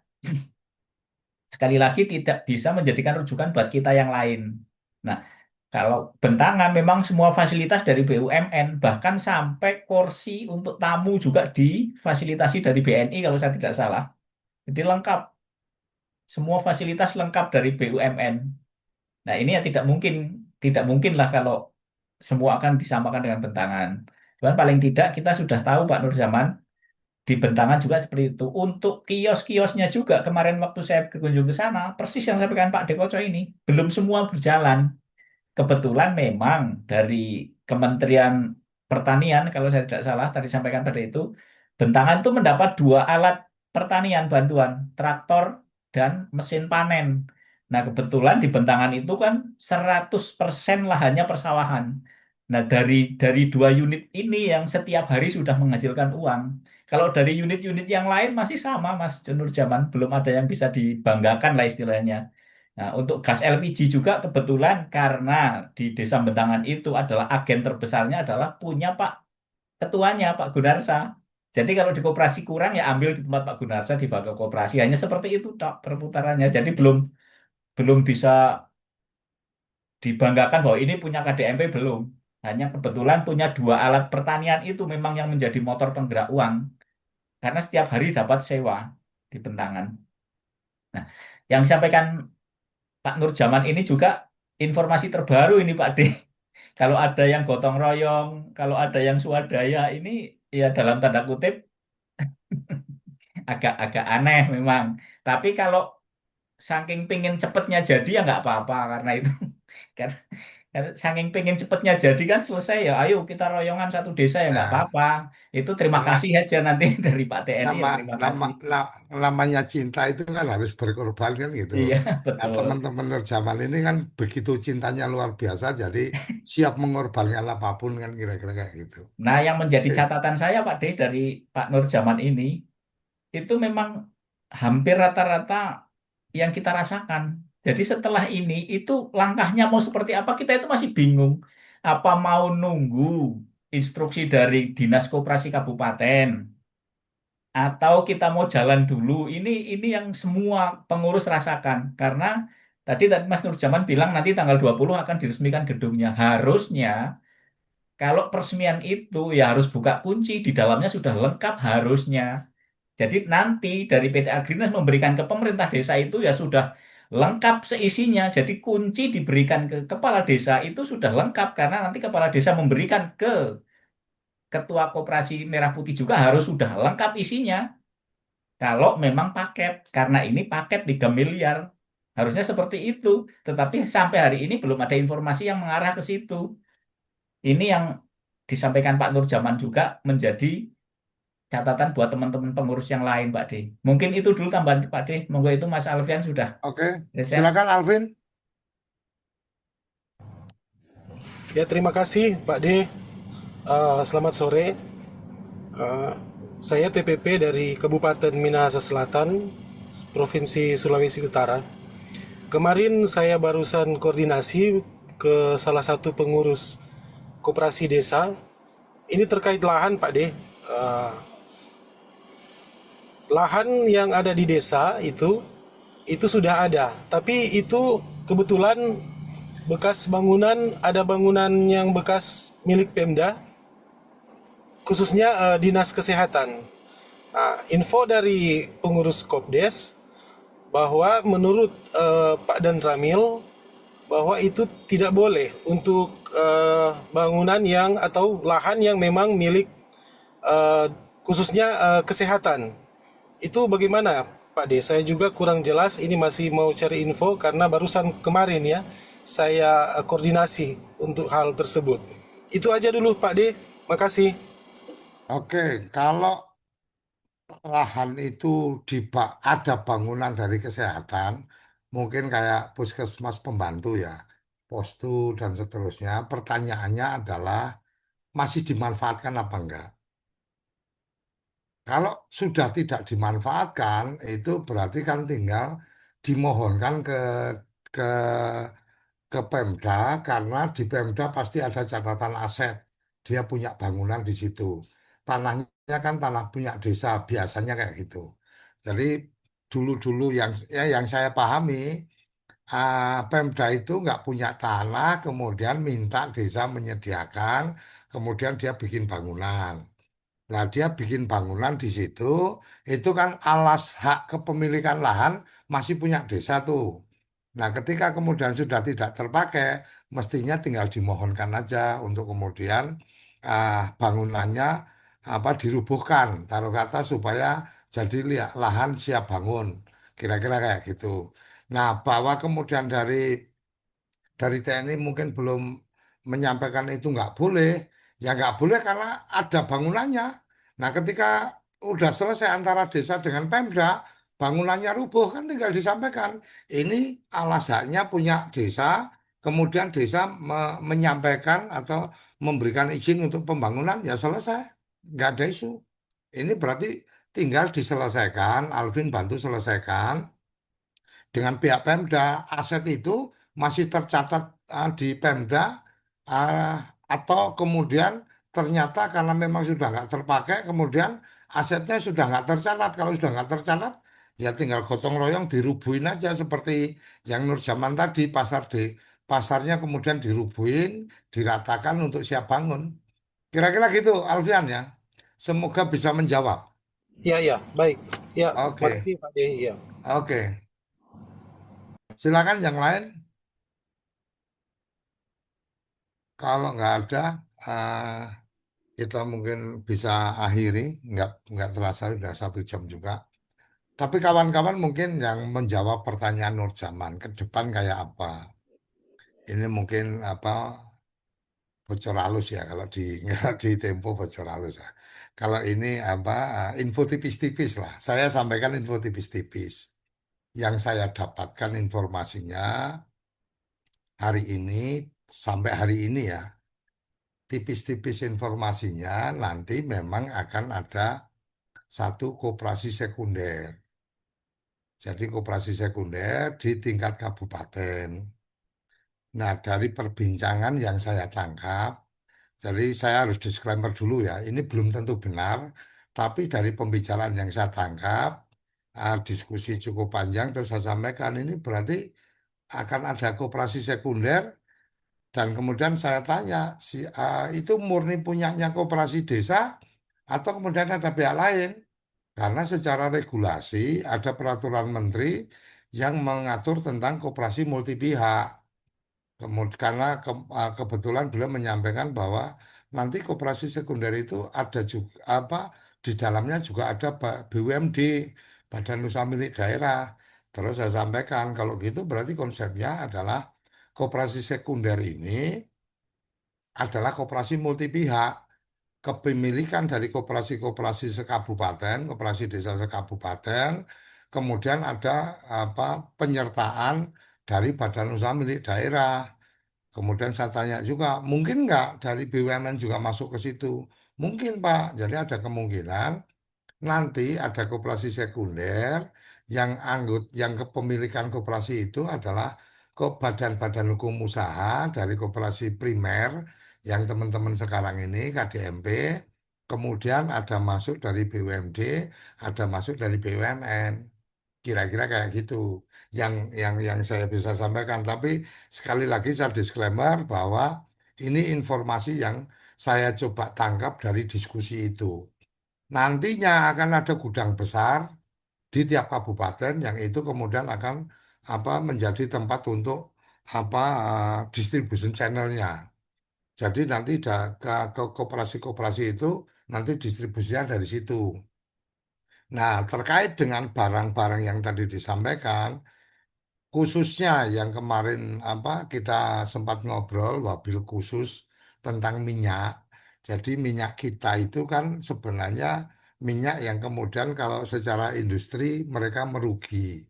sekali lagi tidak bisa menjadikan rujukan buat kita yang lain. Nah, kalau Bentangan memang semua fasilitas dari BUMN, bahkan sampai kursi untuk tamu juga difasilitasi dari BNI kalau saya tidak salah. Jadi lengkap, semua fasilitas lengkap dari BUMN. Nah, ini ya tidak mungkin lah kalau semua akan disamakan dengan Bentangan. Cuman paling tidak kita sudah tahu Pak Nur Zaman, di Bentangan juga seperti itu. Untuk kios-kiosnya juga kemarin waktu saya berkunjung ke sana, persis yang saya sampaikan Pak Dekoco ini, belum semua berjalan. Kebetulan memang dari Kementerian Pertanian, kalau saya tidak salah, tadi sampaikan pada itu, Bentangan itu mendapat 2 alat pertanian bantuan, traktor dan mesin panen. Nah, kebetulan di Bentangan itu kan 100% lahannya persawahan. Nah, dari 2 unit ini yang setiap hari sudah menghasilkan uang. Kalau dari unit-unit yang lain masih sama, Mas Nur Zaman, belum ada yang bisa dibanggakan lah istilahnya. Nah, untuk gas LPG juga kebetulan karena di Desa Bentangan itu adalah agen terbesarnya adalah punya Pak Ketuanya, Pak Gunarsa. Jadi kalau di koperasi kurang ya ambil di tempat Pak Gunarsa dibawa ke koperasi. Hanya seperti itu Tok, perputarannya. Jadi belum belum bisa dibanggakan bahwa ini punya KDMP belum. Hanya kebetulan punya 2 alat pertanian itu memang yang menjadi motor penggerak uang. Karena setiap hari dapat sewa di Bentangan. Nah, yang disampaikan Pak Nur Zaman ini juga informasi terbaru ini Pak D. Kalau ada yang gotong royong, kalau ada yang swadaya, ini ya dalam tanda kutip agak-agak aneh memang. Tapi kalau saking pingin cepetnya jadi ya nggak apa-apa karena itu kan saking pingin cepetnya jadi kan selesai ya ayo kita royongan satu desa ya nggak Nah, apa-apa. Itu terima nama kasih aja nanti dari Pak TNI ya nama terima nama kasih. namanya cinta itu kan harus berkorban kan gitu. Iya Nah, betul. teman-teman Nur Zaman ini kan begitu cintanya luar biasa, jadi siap mengorbankan apapun kan kira-kira kayak gitu. Nah yang menjadi Eh, catatan saya Pak D dari Pak Nur Zaman ini itu memang hampir rata-rata yang kita rasakan. Jadi setelah ini itu langkahnya mau seperti apa kita itu masih bingung. Apa mau nunggu instruksi dari Dinas Koperasi Kabupaten atau kita mau jalan dulu? Ini yang semua pengurus rasakan karena tadi Mas Nurjaman bilang nanti tanggal 20 akan diresmikan gedungnya. Harusnya kalau peresmian itu ya harus buka kunci di dalamnya sudah lengkap harusnya. Jadi nanti dari PT Agrinas memberikan ke pemerintah desa itu ya sudah lengkap seisinya. Jadi kunci diberikan ke kepala desa itu sudah lengkap karena nanti kepala desa memberikan ke ketua koperasi Merah Putih juga harus sudah lengkap isinya. Kalau memang paket, karena ini paket 3 miliar Harusnya seperti itu. Tetapi sampai hari ini belum ada informasi yang mengarah ke situ. Ini yang disampaikan Pak Nurjaman juga menjadi catatan buat teman-teman pengurus yang lain, Pak D. Mungkin itu dulu tambahan Pak D. Monggo itu Mas Alfian sudah Oke, present. silakan Alvin. Ya, terima kasih Pak D. Selamat sore. Saya TPP dari Kabupaten Minahasa Selatan, Provinsi Sulawesi Utara. Kemarin saya barusan koordinasi ke salah satu pengurus koperasi desa. Ini terkait lahan Pak D. Lahan yang ada di desa itu sudah ada, tapi itu kebetulan bekas bangunan, ada bangunan yang bekas milik Pemda, khususnya Dinas Kesehatan. Nah, info dari pengurus Kopdes bahwa menurut Pak Dan Ramil bahwa itu tidak boleh untuk bangunan yang atau lahan yang memang milik khususnya kesehatan. Itu bagaimana Pak D? Saya juga kurang jelas, ini masih mau cari info karena barusan kemarin ya saya koordinasi untuk hal tersebut. Itu aja dulu Pak D, makasih. Oke, kalau lahan itu ada bangunan dari kesehatan, mungkin kayak puskesmas pembantu ya, postu dan seterusnya. Pertanyaannya adalah masih dimanfaatkan apa enggak? Kalau sudah tidak dimanfaatkan, itu berarti kan tinggal dimohonkan ke ke Pemda, karena di Pemda pasti ada catatan aset. Dia punya bangunan di situ. Tanahnya kan tanah punya desa, biasanya kayak gitu. Jadi dulu-dulu yang saya pahami, Pemda itu nggak punya tanah, kemudian minta desa menyediakan, kemudian dia bikin bangunan. Nah, dia bikin bangunan di situ, itu kan alas hak kepemilikan lahan masih punya desa tuh. Nah, ketika kemudian sudah tidak terpakai, mestinya tinggal dimohonkan aja untuk kemudian bangunannya dirubuhkan, taruh kata supaya jadi lahan siap bangun, kira-kira kayak gitu. Nah, bahwa kemudian dari TNI mungkin belum menyampaikan itu nggak boleh, ya nggak boleh karena ada bangunannya. Nah, ketika udah selesai antara desa dengan Pemda, bangunannya rubuh kan tinggal disampaikan. Ini alasannya punya desa, kemudian desa menyampaikan atau memberikan izin untuk pembangunan, ya selesai, nggak ada isu. Ini berarti tinggal diselesaikan, Alvin bantu selesaikan dengan pihak Pemda. Aset itu masih tercatat di Pemda, uh, atau kemudian ternyata karena memang sudah nggak terpakai, kemudian asetnya sudah nggak tercatat. Kalau sudah nggak tercatat, ya tinggal gotong royong dirubuhin aja seperti yang Nurjaman tadi, pasarnya kemudian dirubuhin, diratakan untuk siap bangun. Kira-kira gitu, Alfian ya. Semoga bisa menjawab. Ya, baik. Ya, Oke, makasih Pak D. Ya. oke. Silakan yang lain. Kalau nggak ada, eh, kita mungkin bisa akhiri. Nggak terasa sudah 1 jam juga. Tapi kawan-kawan mungkin yang menjawab pertanyaan Nurjaman ke depan kayak apa? Ini mungkin bocor halus ya kalau di kalau di Tempo bocor halus ya. Kalau ini info tipis-tipis lah. Saya sampaikan info tipis-tipis. Yang saya dapatkan informasinya hari ini sampai hari ini ya. Tipis-tipis informasinya nanti memang akan ada satu koperasi sekunder. Jadi koperasi sekunder di tingkat kabupaten. Nah, dari perbincangan yang saya tangkap, jadi saya harus disclaimer dulu ya, ini belum tentu benar, tapi dari pembicaraan yang saya tangkap, diskusi cukup panjang, terus saya sampaikan ini berarti akan ada koperasi sekunder. Dan kemudian saya tanya, itu murni punyanya koperasi desa atau kemudian ada pihak lain? Karena secara regulasi ada peraturan menteri yang mengatur tentang koperasi multi pihak. Karena kebetulan beliau menyampaikan bahwa nanti koperasi sekunder itu ada juga di dalamnya juga ada BUMD, Badan Usaha Milik Daerah. Terus saya sampaikan kalau gitu berarti konsepnya adalah koperasi sekunder ini adalah koperasi multi pihak. Kepemilikan dari koperasi-koperasi sekabupaten, koperasi desa sekabupaten, kemudian ada penyertaan dari badan usaha milik daerah. Kemudian saya tanya juga, mungkin nggak dari BUMN juga masuk ke situ? Mungkin Pak, jadi ada kemungkinan nanti ada koperasi sekunder yang kepemilikan koperasi itu adalah ke badan-badan hukum usaha dari koperasi primer yang teman-teman sekarang ini KDMP, kemudian ada masuk dari BUMD, ada masuk dari BUMN. Kira-kira kayak gitu yang saya bisa sampaikan. Tapi sekali lagi saya disclaimer bahwa ini informasi yang saya coba tangkap dari diskusi itu. Nantinya akan ada gudang besar di tiap kabupaten yang itu kemudian akan menjadi tempat untuk distribution channelnya. Jadi nanti ke koperasi-koperasi itu nanti distribusinya dari situ. Nah, terkait dengan barang-barang yang tadi disampaikan, khususnya yang kemarin kita sempat ngobrol wabil khusus tentang minyak. Jadi minyak kita itu kan sebenarnya minyak yang kemudian kalau secara industri mereka merugi.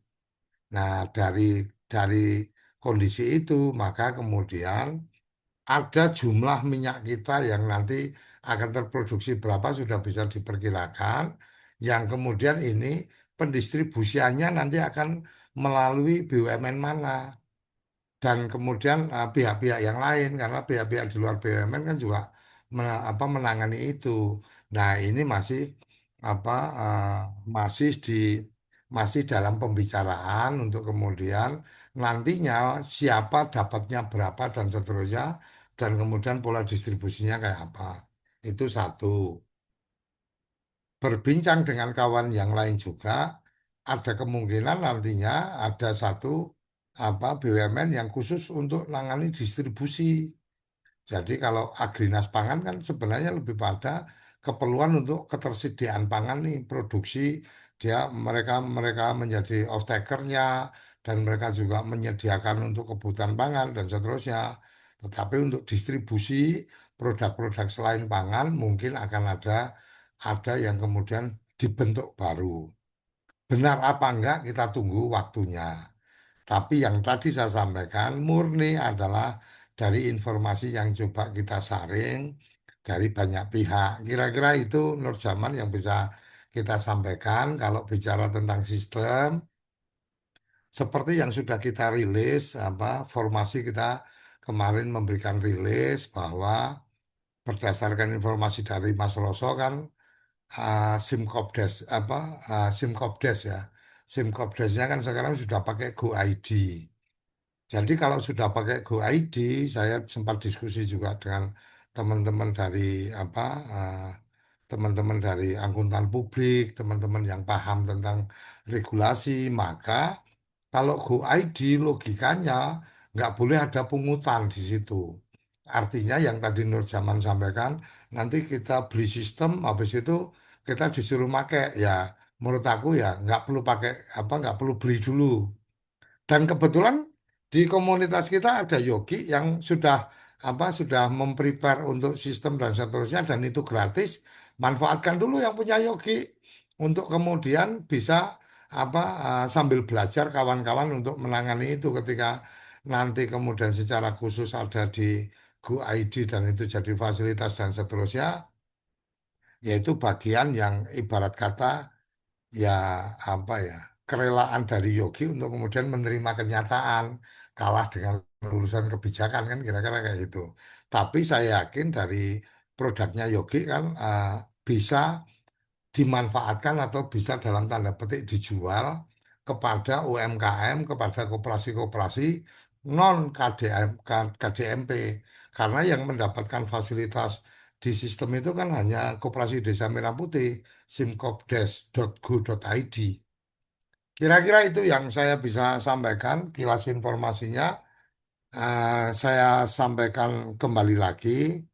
Nah, dari kondisi itu maka kemudian ada jumlah minyak kita yang nanti akan terproduksi berapa sudah bisa diperkirakan, yang kemudian ini pendistribusiannya nanti akan melalui BUMN mana dan kemudian pihak-pihak yang lain karena pihak-pihak di luar BUMN kan juga menangani itu. Nah, ini apa eh, masih masih dalam pembicaraan untuk kemudian nantinya siapa dapatnya berapa dan seterusnya dan kemudian pola distribusinya kayak apa. Itu satu. Berbincang dengan kawan yang lain juga ada kemungkinan nantinya ada satu BUMN yang khusus untuk nangani distribusi. Jadi kalau Agrinas Pangan kan sebenarnya lebih pada keperluan untuk ketersediaan pangan nih, produksi mereka mereka menjadi off-takernya dan mereka juga menyediakan untuk kebutuhan pangan dan seterusnya. Tetapi untuk distribusi produk-produk selain pangan mungkin akan ada yang kemudian dibentuk baru. Benar apa enggak kita tunggu waktunya. Tapi yang tadi saya sampaikan murni adalah dari informasi yang coba kita saring dari banyak pihak. Kira-kira itu Nur Zaman yang bisa kita sampaikan kalau bicara tentang sistem. Seperti yang sudah kita rilis, formasi kita kemarin memberikan rilis bahwa berdasarkan informasi dari Mas Roso kan SIMKOPDES SIMKOPDES ya. SIMKOPDESnya kan sekarang sudah pakai GoID. Jadi kalau sudah pakai GoID, saya sempat diskusi juga dengan teman-teman dari teman-teman dari akuntan publik, teman-teman yang paham tentang regulasi, maka kalau GoID logikanya nggak boleh ada pungutan di situ. Artinya yang tadi Nur Zaman sampaikan, nanti kita beli sistem, habis itu kita disuruh pakai ya. Menurut aku ya nggak perlu pakai nggak perlu beli dulu. Dan kebetulan di komunitas kita ada yogi yang sudah memprepare untuk sistem dan seterusnya dan itu gratis. Manfaatkan dulu yang punya yogi untuk kemudian bisa sambil belajar kawan-kawan untuk menangani itu ketika nanti kemudian secara khusus ada di GoID dan itu jadi fasilitas dan seterusnya, yaitu bagian yang ibarat kata ya ya kerelaan dari Yogi untuk kemudian menerima kenyataan kalah dengan urusan kebijakan kan kira-kira kayak gitu. Tapi saya yakin dari produknya Yogi kan bisa dimanfaatkan atau bisa dalam tanda petik dijual kepada UMKM, kepada koperasi-koperasi non KDMP karena yang mendapatkan fasilitas di sistem itu kan hanya Koperasi Desa Merah Putih, simkopdes.go.id. Kira-kira itu yang saya bisa sampaikan, kilas informasinya. Saya sampaikan kembali lagi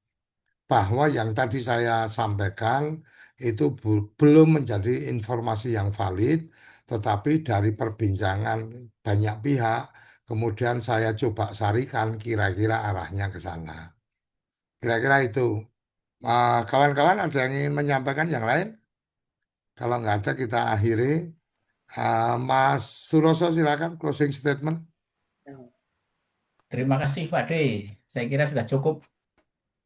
bahwa yang tadi saya sampaikan itu belum menjadi informasi yang valid tetapi dari perbincangan banyak pihak, kemudian saya coba sarikan kira-kira arahnya ke sana. Kira-kira itu. Kawan-kawan ada yang ingin menyampaikan yang lain? Kalau nggak ada kita akhiri. Mas Suroso silakan closing statement. Terima kasih Pak D. Saya kira sudah cukup.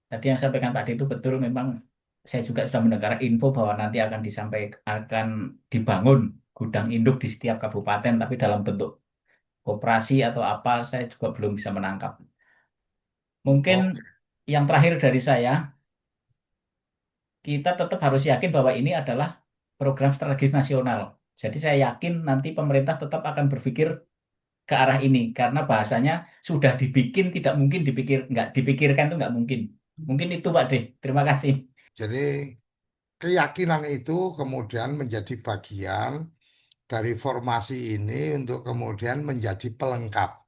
Tadi yang sampaikan Pak D itu betul. Memang saya juga sudah mendengar info bahwa nanti akan dibangun gudang induk di setiap kabupaten, tapi dalam bentuk koperasi atau apa, saya juga belum bisa menangkap. Mungkin Oke. yang terakhir dari saya, kita tetap harus yakin bahwa ini adalah program strategis nasional. Jadi saya yakin nanti pemerintah tetap akan berpikir ke arah ini karena bahasanya sudah dibikin, tidak mungkin nggak dipikirkan itu nggak mungkin. Mungkin itu Pak D. Terima kasih. Jadi keyakinan itu kemudian menjadi bagian dari formasi ini untuk kemudian menjadi pelengkap.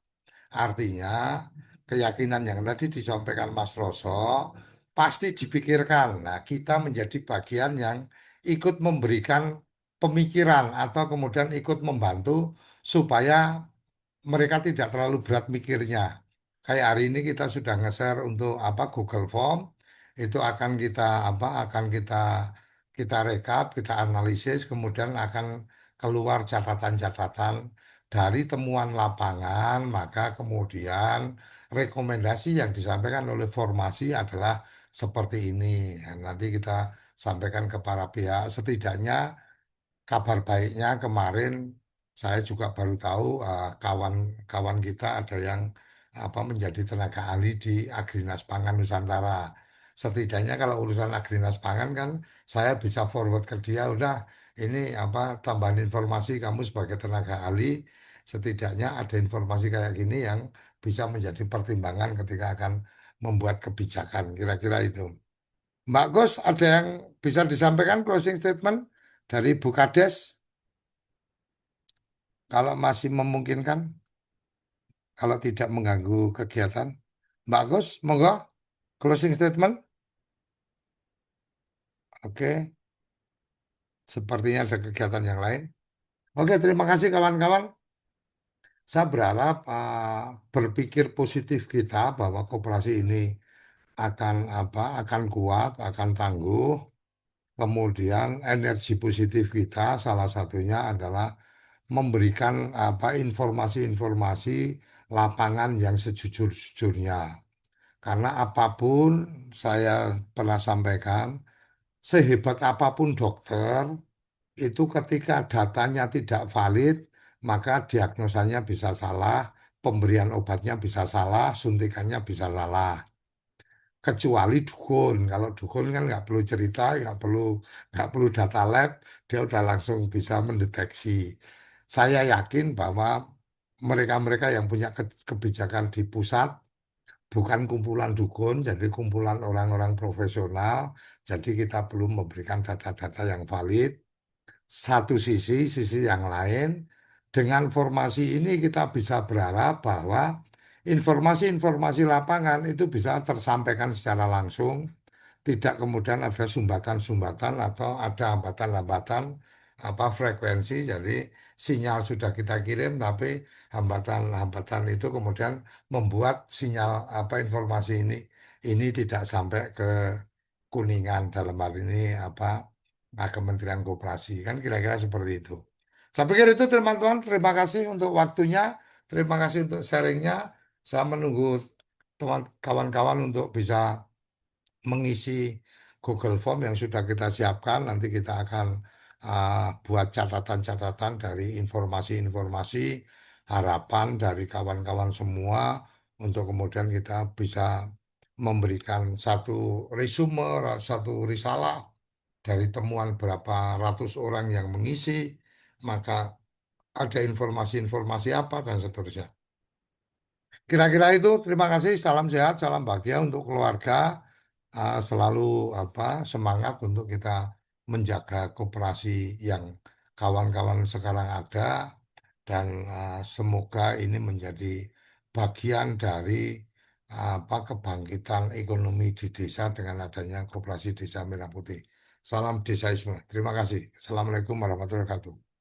Artinya keyakinan yang tadi disampaikan Mas Roso pasti dipikirkan. Nah, kita menjadi bagian yang ikut memberikan pemikiran atau kemudian ikut membantu supaya mereka tidak terlalu berat mikirnya. Kayak hari ini kita sudah nge-share untuk Google Form, itu akan kita rekap, kita analisis, kemudian akan keluar catatan-catatan dari temuan lapangan, maka kemudian rekomendasi yang disampaikan oleh formasi adalah seperti ini. Nanti kita sampaikan ke para pihak, setidaknya kabar baiknya kemarin saya juga baru tahu kawan-kawan kita ada yang menjadi tenaga ahli di Agrinas Pangan Nusantara. Setidaknya kalau urusan Agrinas Pangan kan saya bisa forward ke dia, udah ini tambahan informasi kamu sebagai tenaga ahli, setidaknya ada informasi kayak gini yang bisa menjadi pertimbangan ketika akan membuat kebijakan. Kira-kira itu. Mbak Gus, ada yang bisa disampaikan closing statement dari Bu Kades? Kalau masih memungkinkan, kalau tidak mengganggu kegiatan. Mbak Gus, monggo, closing statement. Oke, sepertinya ada kegiatan yang lain. Oke, terima kasih kawan-kawan. Saya berharap berpikir positif kita bahwa koperasi ini akan kuat, akan tangguh. Kemudian energi positif kita salah satunya adalah memberikan informasi-informasi lapangan yang sejujur-jujurnya. Karena apapun saya pernah sampaikan, sehebat apapun dokter, itu ketika datanya tidak valid, maka diagnosanya bisa salah, pemberian obatnya bisa salah, suntikannya bisa salah. Kecuali dukun, kalau dukun kan nggak perlu cerita, nggak perlu data lab, dia udah langsung bisa mendeteksi. Saya yakin bahwa mereka-mereka yang punya kebijakan di pusat bukan kumpulan dukun, jadi kumpulan orang-orang profesional. Jadi kita belum memberikan data-data yang valid. Satu sisi yang lain, dengan formasi ini kita bisa berharap bahwa informasi-informasi lapangan itu bisa tersampaikan secara langsung, tidak kemudian ada sumbatan-sumbatan atau ada hambatan-hambatan frekuensi. Jadi sinyal sudah kita kirim, tapi hambatan-hambatan itu kemudian membuat sinyal informasi ini tidak sampai ke Kuningan, dalam hal ini Kementerian Koperasi, kan kira-kira seperti itu. Saya pikir itu teman-teman, terima kasih untuk waktunya, terima kasih untuk sharingnya. Saya menunggu teman kawan-kawan untuk bisa mengisi Google Form yang sudah kita siapkan. Nanti kita akan buat catatan-catatan dari informasi-informasi, harapan dari kawan-kawan semua untuk kemudian kita bisa memberikan satu resume, satu risalah dari temuan berapa ratus orang yang mengisi, maka ada informasi-informasi apa dan seterusnya. Kira-kira itu, terima kasih, salam sehat, salam bahagia untuk keluarga, selalu semangat untuk kita menjaga koperasi yang kawan-kawan sekarang ada, dan semoga ini menjadi bagian dari kebangkitan ekonomi di desa dengan adanya koperasi Desa Merah Putih. Salam desaisme. Terima kasih. Assalamualaikum warahmatullahi wabarakatuh.